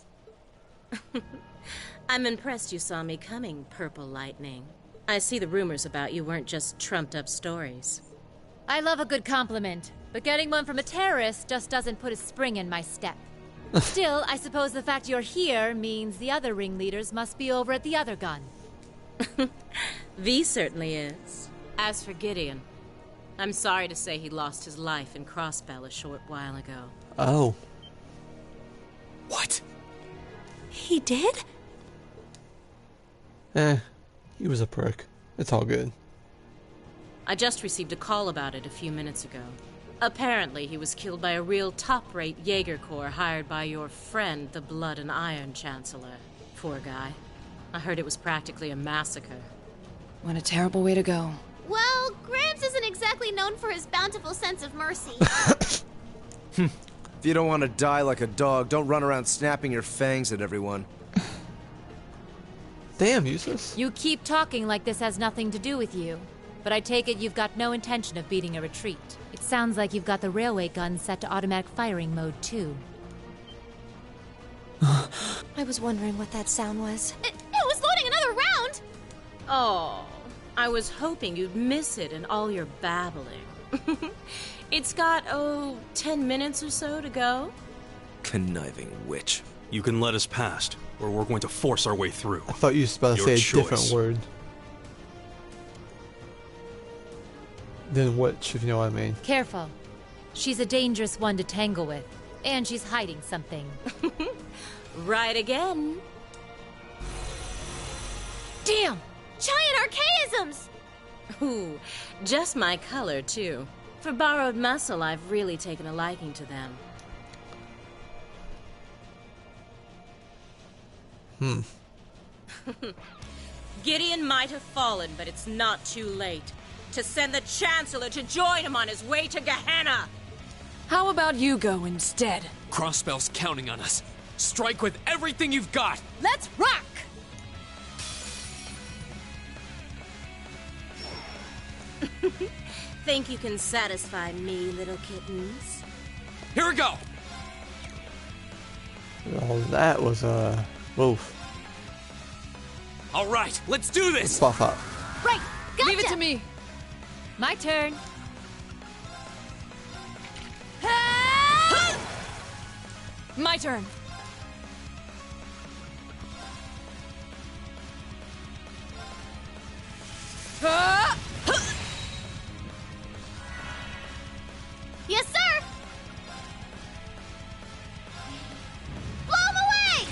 I'm impressed you saw me coming, Purple Lightning. I see the rumors about you weren't just trumped-up stories. I love a good compliment, but getting one from a terrorist just doesn't put a spring in my step. Still, I suppose the fact you're here means the other ringleaders must be over at the other gun. V certainly is. As for Gideon, I'm sorry to say he lost his life in Crossbell a short while ago. Oh. What? He did? He was a prick. It's all good. I just received a call about it a few minutes ago. Apparently, he was killed by a real top-rate Jaeger Corps hired by your friend, the Blood and Iron Chancellor. Poor guy. I heard it was practically a massacre. What a terrible way to go. Well, Gramps isn't exactly known for his bountiful sense of mercy. If you don't want to die like a dog, don't run around snapping your fangs at everyone. Damn, useless. You keep talking like this has nothing to do with you, but I take it you've got no intention of beating a retreat. It sounds like you've got the railway gun set to automatic firing mode, too. I was wondering what that sound was. It was loading another round! Oh, I was hoping you'd miss it in all your babbling. It's got, 10 minutes or so to go. Conniving witch. You can let us past, or we're going to force our way through. I thought you were about to say a different word than witch, if you know what I mean. Careful. She's a dangerous one to tangle with, and she's hiding something. Right again. Damn! Giant archaisms! Ooh, just my color, too. For borrowed muscle, I've really taken a liking to them. Gideon might have fallen, but it's not too late to send the Chancellor to join him on his way to Gehenna. How about you go instead? Crossbell's counting on us. Strike with everything you've got. Let's rock! Think you can satisfy me, little kittens? Here we go. Oh, that was a wolf. All right, let's do this. Buff up. Right! Gotcha. Leave it to me. My turn. My turn. Yes, sir! Blow him away!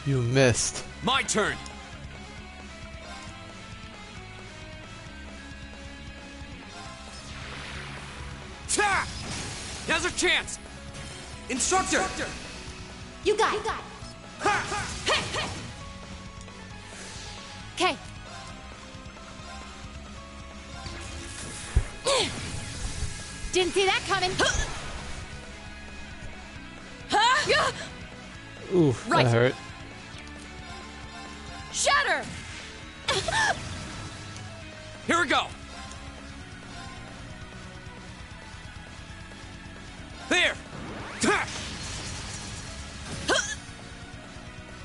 You missed. My turn. Ta! Now's our chance. Instructor. You got it. Okay. Didn't see that coming. Oof, Right. that hurt. Shatter! Here we go. There. Ta!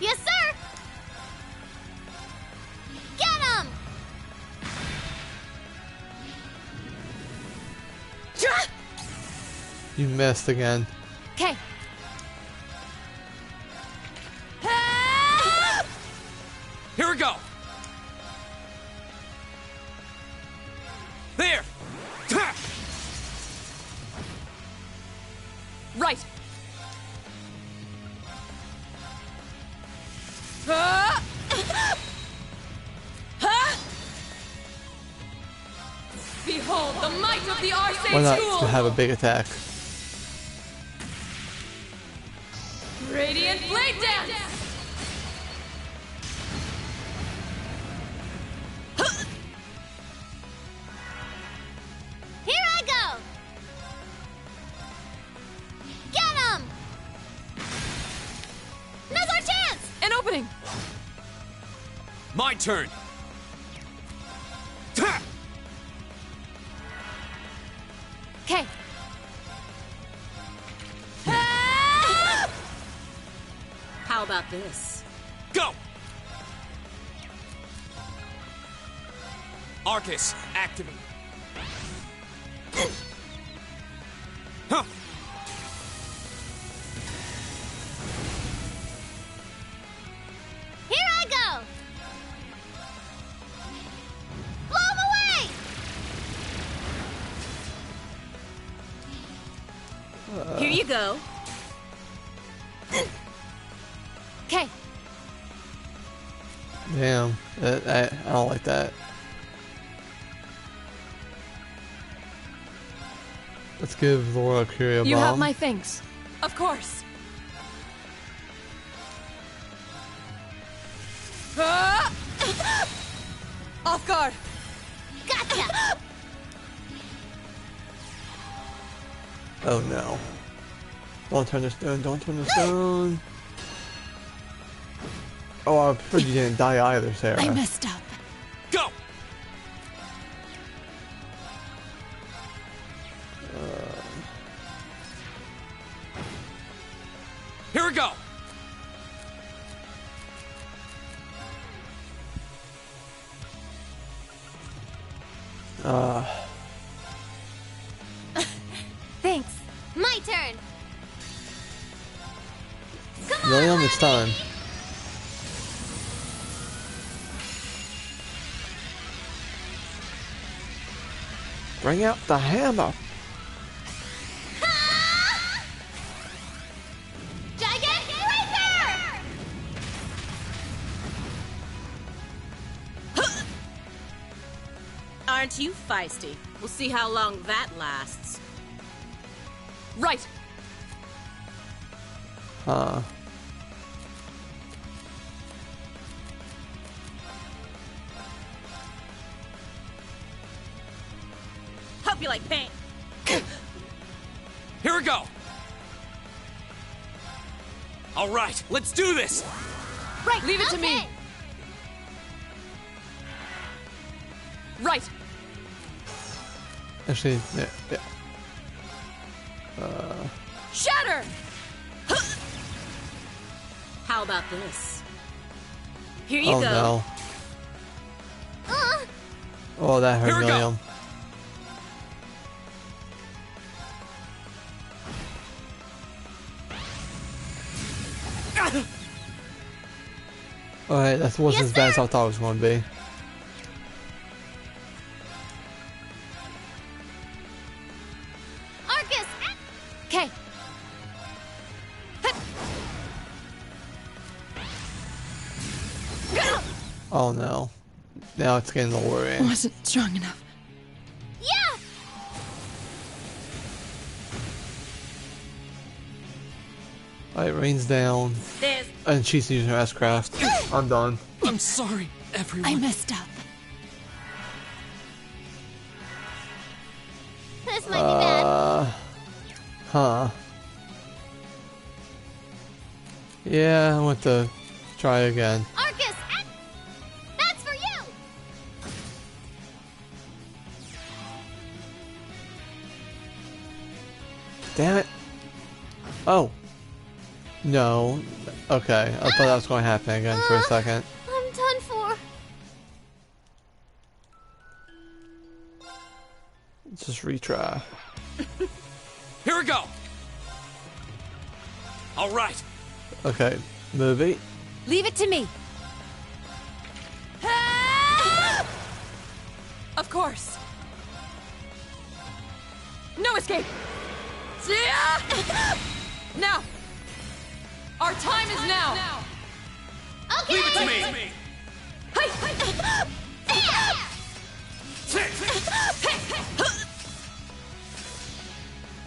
Yes, sir! Get him! You missed again. Okay. Here we go. There. Ta! Right. Behold the might of the Arcane Why not Tool! to have a big attack? Radiant Blade Dance! Here I go! Get him! Now's our chance! An opening! My turn. Ta! Okay. How about this? Go! Arcus, activate. Huh. Here I go! Blow him away! Here you go. Okay. Damn, I don't like that. Let's give Laura a Curio Bomb. You have my thanks. Of course. Off guard. Gotcha! Oh no. Don't turn the stone, don't turn the stone. Oh, I heard you didn't die either, Sarah. I messed up. Go! Here we go! Thanks. My turn! William, it's time. Bring out the hammer. Giant Reaper! Aren't you feisty? We'll see how long that lasts. Right. Huh. Hope you like paint. Here we go! All right, let's do this! Right. Leave it to me. Okay. Right. Actually, yeah. Shatter! How about this? Here you Oh go. no. Uh, Oh, that hurt Here we go. William. Alright, that wasn't Yes, as bad as sir. I thought it was going to be. Arcus! Okay. Oh no. Now it's getting a little worrying. Wasn't strong enough. Yeah! Alright, rain's down. And she's using her S-craft. I'm done. I'm sorry, everyone. I messed up. This might be bad. Huh. Yeah, I want to try again. Arcus! That's for you! Damn it. Oh. No. Okay, I thought that was going to happen again for a second. I'm done for. Let's just retry. Here we go. All right. Okay, movie. Leave it to me. Of course. No escape. Now. Our time is now. Okay! Leave it to me.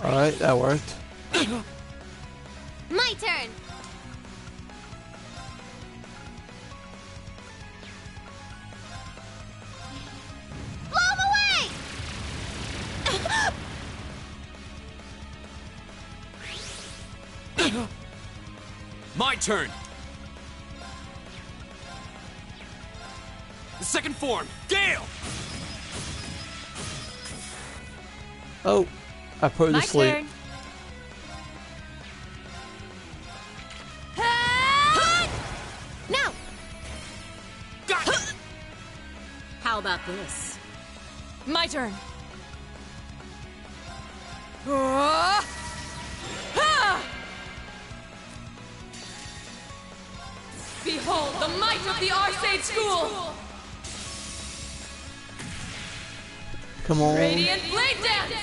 Alright, that worked. My turn. Blow him away! My turn. The second form, Gale. Oh, I put her My to sleep. turn. Now! How about this? My turn. Behold the might of the Arcade School! Come on. Radiant Blade Dance!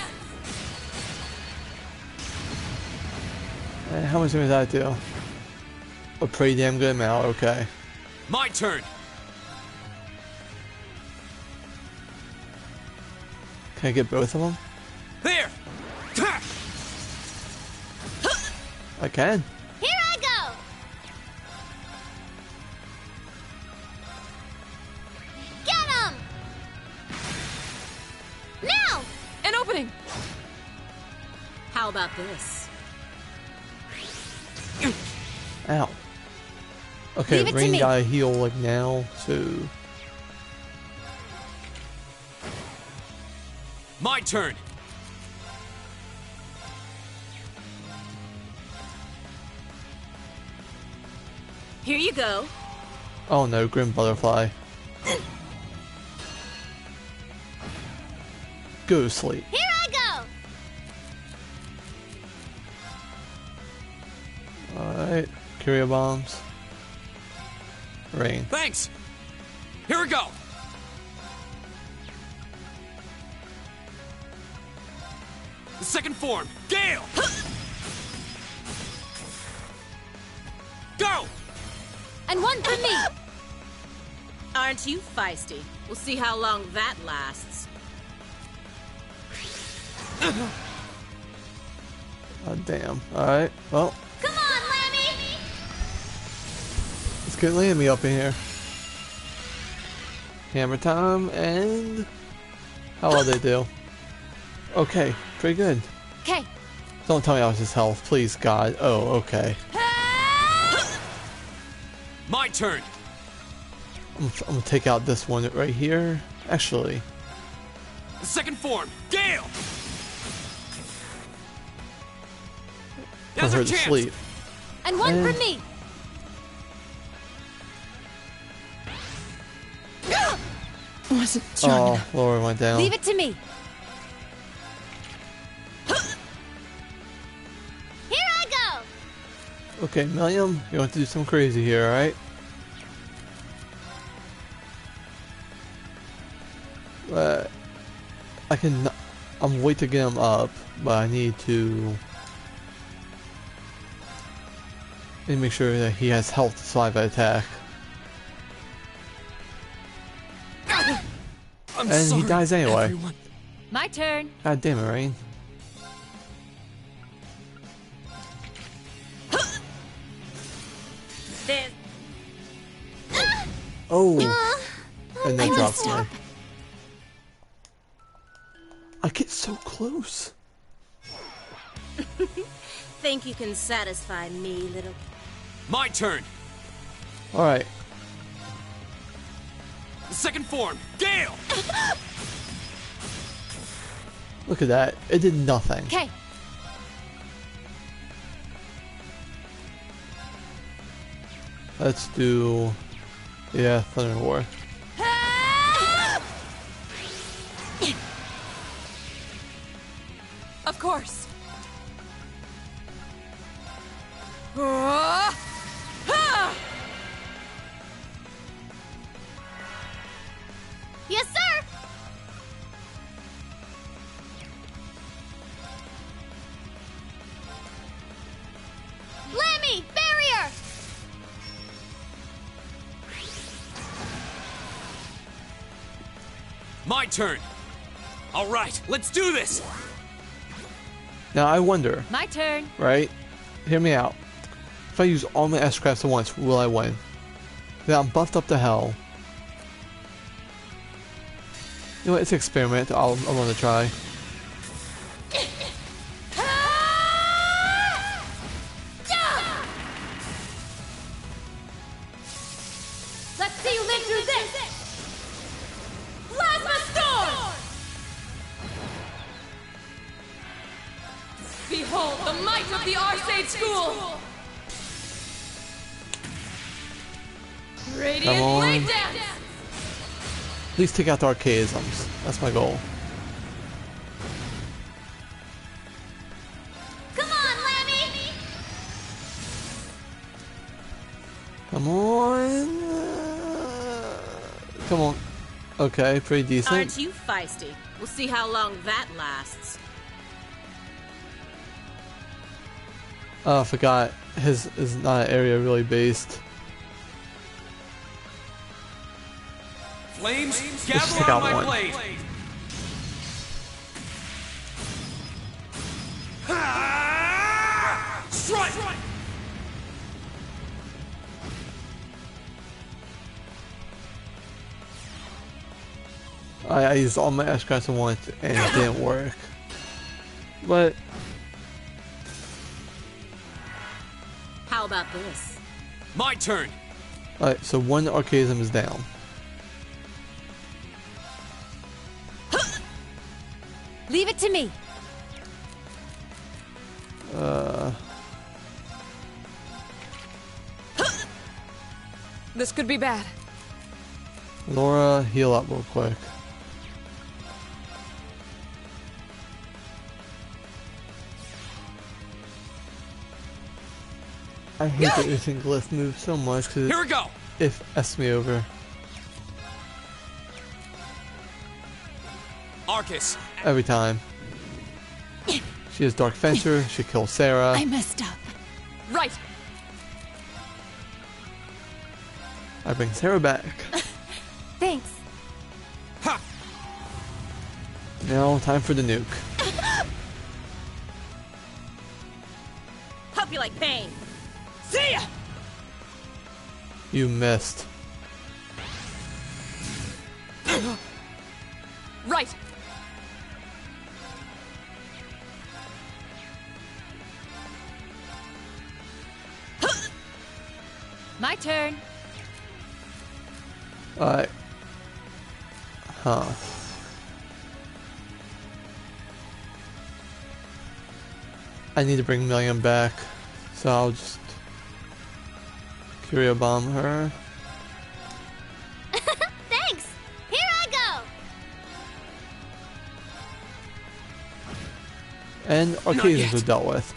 How much damage did that do? A pretty damn good amount, okay. My turn. Can I get both of them? There. I can. Here I go! Get him! Now! An opening! How about this? Ow. Okay, Leave it to Rain me. got a heal like now, so... My turn. Here you go. Oh no, Grim Butterfly. Go to sleep. Here I go! Alright, Curio Bombs. Rain. Thanks. Here we go. The second form, Gale. Go. And one for me. Aren't you feisty? We'll see how long that lasts. Oh damn. Alright, well, Come on, Lammy! let's get Lammy up in here. Hammer time, and... How will they do? Okay, pretty good. Okay. Don't tell me I was his health, please God. Oh, okay. My turn. I'm gonna take out this one right here. Actually, The second form, Gale. put Now's her our to chance. sleep. And one And- for me. Wasn't strong Oh, enough. Laura went down. Leave it to me. Here I go! Okay, Milliam, you want to do something crazy here, alright? I can... I'm wait to get him up, but I need to make sure that he has health to survive that attack. I'm And sorry, he dies anyway. everyone. My turn. God damn it, Rain. There. Oh. And then I drops messed me. I get so close. Think you can satisfy me, little... My turn. Alright. The second form, Gale! Look at that. It did nothing. Okay. Let's do... Yeah, Thunder War. Of course. Yes, sir! Lammy, barrier! My turn. All right, let's do this. Now I wonder, My turn. right? Hear me out. If I use all my S-crafts at once, will I win? Now I'm buffed up to hell. You know what? It's an experiment. I want to try. Let's see you live through this. Plasma storm. Behold the might of the Arcade School! Radiant Come on. Blade Dance! At least take out the archaisms. That's my goal. Come on, Lammy! Come on. Come on. Okay, pretty decent. Aren't you feisty? We'll see how long that lasts. Oh, I forgot. His is not area really based. Flames, Let's gather take on out my one. blade. Ah! Strike! I used all my S-crafts at once and it didn't work. But How about this? My turn. alright, so one archaism is down. Leave it to me. This could be bad. Laura, heal up real quick. I hate that using glyph move so much because Here we go. it F's me over Arcus. every time. She is Dark Fencer, she kills Sarah. I messed up. Right. I bring Sarah back. Thanks. Ha! Now, time for the nuke. Hope you like pain. See ya! You missed. Right. My turn. Alright. Huh. I need to bring Million back, so I'll just Curio Bomb her. Thanks! Here I go! And Arcadians are dealt with.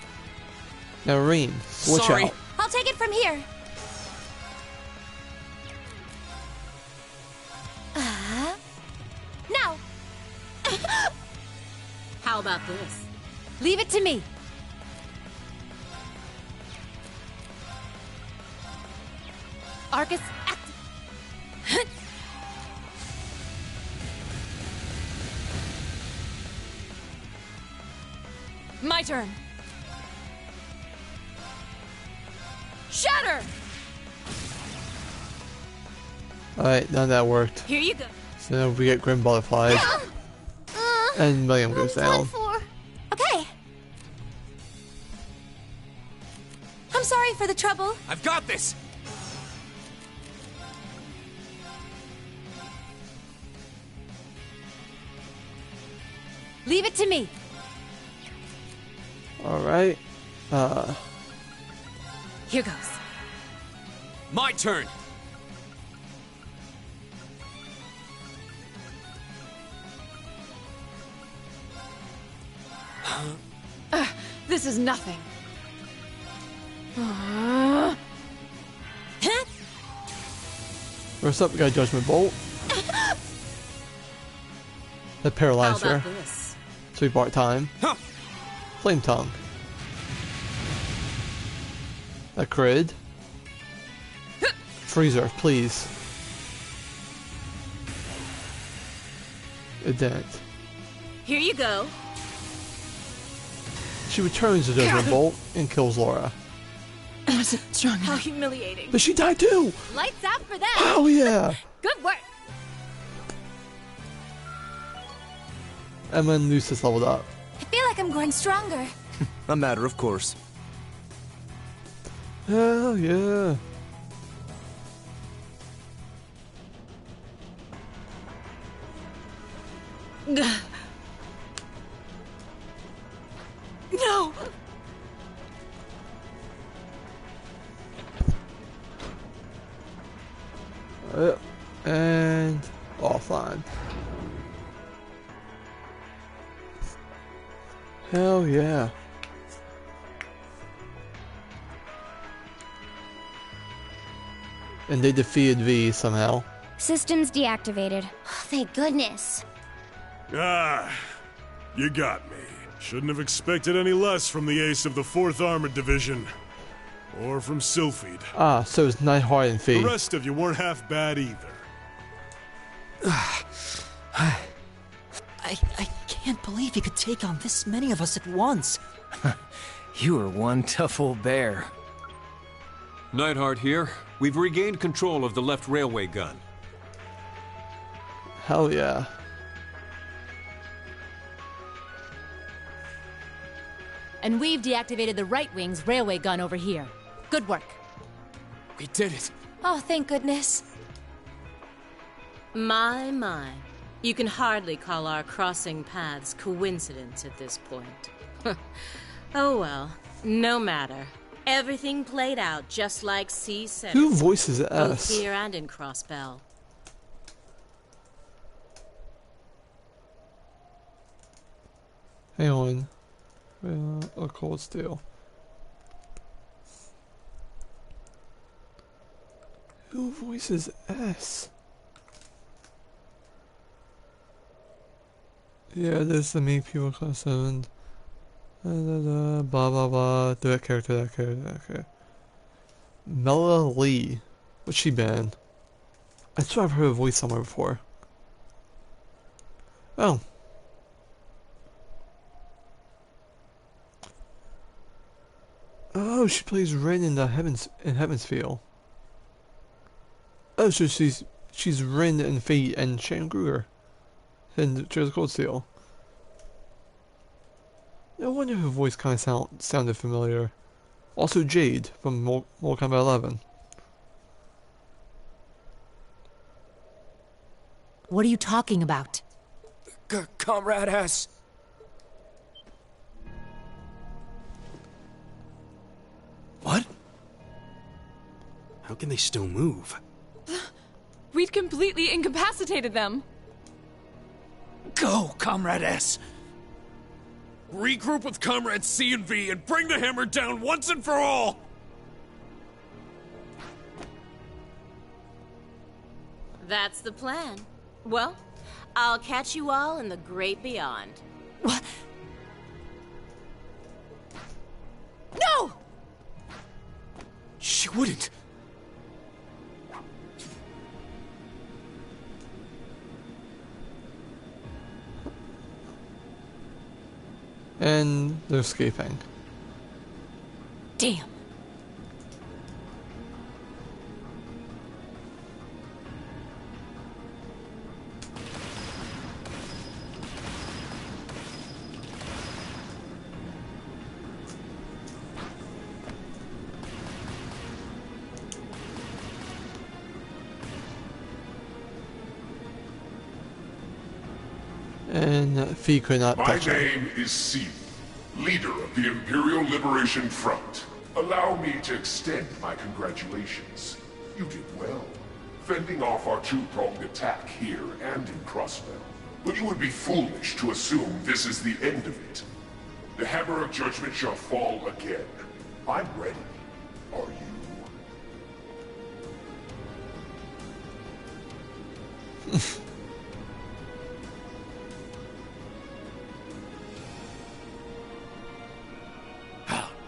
Now, Reen, switch Sorry. out. I'll take it from here. Now. How about this? Leave it to me. Arcus, act. My turn. Shatter! Alright, none of that worked. Here you go. So now we get Grim Butterflies. And William goes down. Okay. I'm sorry for the trouble. I've got this! Leave it to me. Alright. Here goes. My turn! This is nothing. First up, we got Judgment Bolt. That paralyzed How her. about this? So we bought time. Flame Tongue. A crid. Freezer, please. It didn't. Here you go. She returns the Judgment Bolt and kills Laura. I wasn't strong enough. How humiliating. But she died too! Lights out for them. Oh yeah! Good work. And then Lucis leveled up. I feel like I'm growing stronger. A matter of course. Hell yeah. No! And offline. Hell yeah. And they defeated V somehow. Systems deactivated. Thank goodness. Ah, you got me. Shouldn't have expected any less from the ace of the 4th Armored Division. Or from Sylphid. Ah, so it's Nightheart and Fee. The rest of you weren't half bad either. I can't believe he could take on this many of us at once. You are one tough old bear. Nightheart here. We've regained control of the left railway gun. Hell yeah. And we've deactivated the right wing's railway gun over here. Good work. We did it. Oh, thank goodness. My. You can hardly call our crossing paths coincidence at this point. Oh well, no matter. Everything played out just like C said. Who voices Both S? here and in Crossbell. Hang on. A cold steel. Who voices S? Yeah, there's the main people class 7. Blah blah blah. That character. Mela Lee. What's she been? I swear I've heard her voice somewhere before. Oh. Oh, she plays Ren in the Heavensfield. Oh, so she's Ren and Fate and Shannon Kruger in Trails of Cold Steel. No wonder her voice kind of sounded familiar. Also Jade from Mortal Kombat 11. What are you talking about? Comrade S. What? How can they still move? We'd completely incapacitated them. Go, Comrade S. Regroup with Comrades C and V and bring the hammer down once and for all! That's the plan. Well, I'll catch you all in the great beyond. What? No! She wouldn't. And they're escaping. Damn. And Fee could not touch My him. name is C, leader of the Imperial Liberation Front. Allow me to extend my congratulations. You did well, fending off our two-pronged attack here and in Crossbell. But you would be foolish to assume this is the end of it. The Hammer of Judgment shall fall again. I'm ready. Are you?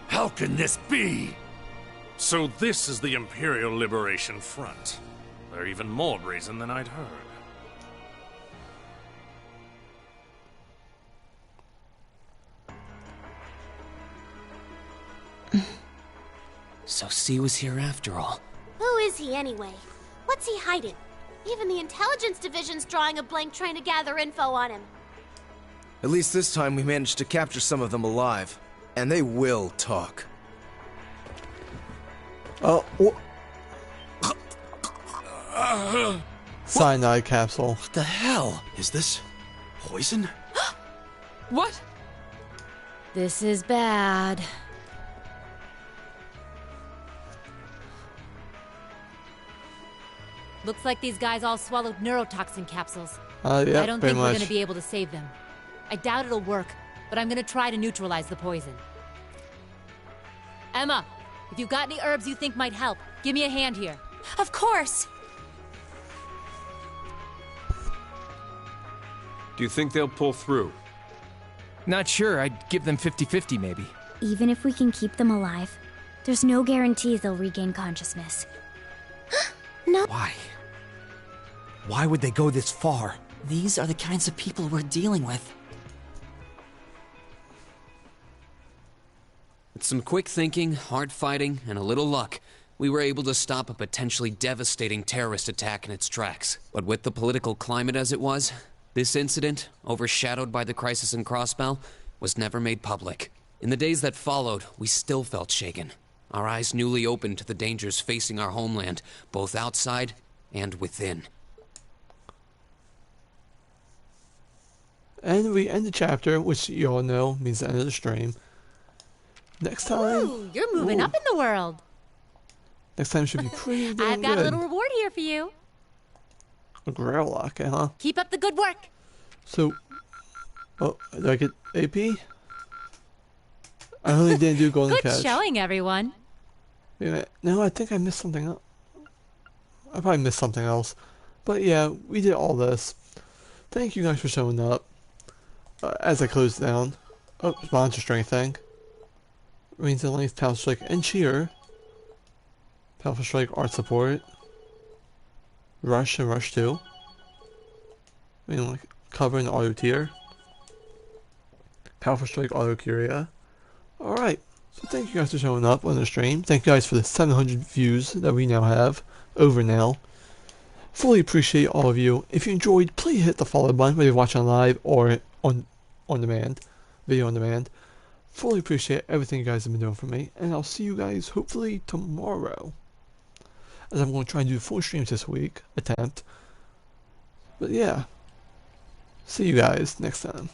How can this be? So this is the Imperial Liberation Front. They're even more brazen than I'd heard. So C was here after all. Who is he anyway? What's he hiding? Even the intelligence division's drawing a blank trying to gather info on him. At least this time we managed to capture some of them alive. And they will talk. Oh. Cyanide capsule. What the hell? Is this poison? What? This is bad. Looks like these guys all swallowed neurotoxin capsules. Yeah, I don't think we're much. gonna be able to save them. I doubt it'll work, but I'm gonna try to neutralize the poison. Emma, if you've got any herbs you think might help, give me a hand here. Of course. Do you think they'll pull through? Not sure. I'd give them 50-50 maybe. Even if we can keep them alive, there's no guarantee they'll regain consciousness. No. Why? Why would they go this far? These are the kinds of people we're dealing with. With some quick thinking, hard fighting, and a little luck, we were able to stop a potentially devastating terrorist attack in its tracks. But with the political climate as it was, this incident, overshadowed by the crisis in Crossbell, was never made public. In the days that followed, we still felt shaken. Our eyes newly opened to the dangers facing our homeland, both outside and within. And we end the chapter, which you all know means the end of the stream. Next time... Ooh, you're moving up in the world. Next time should be pretty damn I've got good. a little reward here for you. A Garrelia, okay, huh? Keep up the good work. So... Oh, did I get AP? I only didn't do golden Good catch. showing, everyone. Yeah, no, I think I missed something else. I probably missed something else. But yeah, we did all this. Thank you guys for showing up. As I close down. Oh, monster strength thing. Rings in length, power strike, and cheer. Powerful strike, art support. Rush and rush 2. I mean, like, cover and auto tier. Powerful strike, auto curia. Alright. So thank you guys for showing up on the stream. Thank you guys for the 700 views that we now have. Over now. Fully appreciate all of you. If you enjoyed, please hit the follow button whether you're watching live or on demand. Video on demand. Fully appreciate everything you guys have been doing for me. And I'll see you guys hopefully tomorrow. As I'm going to try and do full streams this week. Attempt. But yeah. See you guys next time.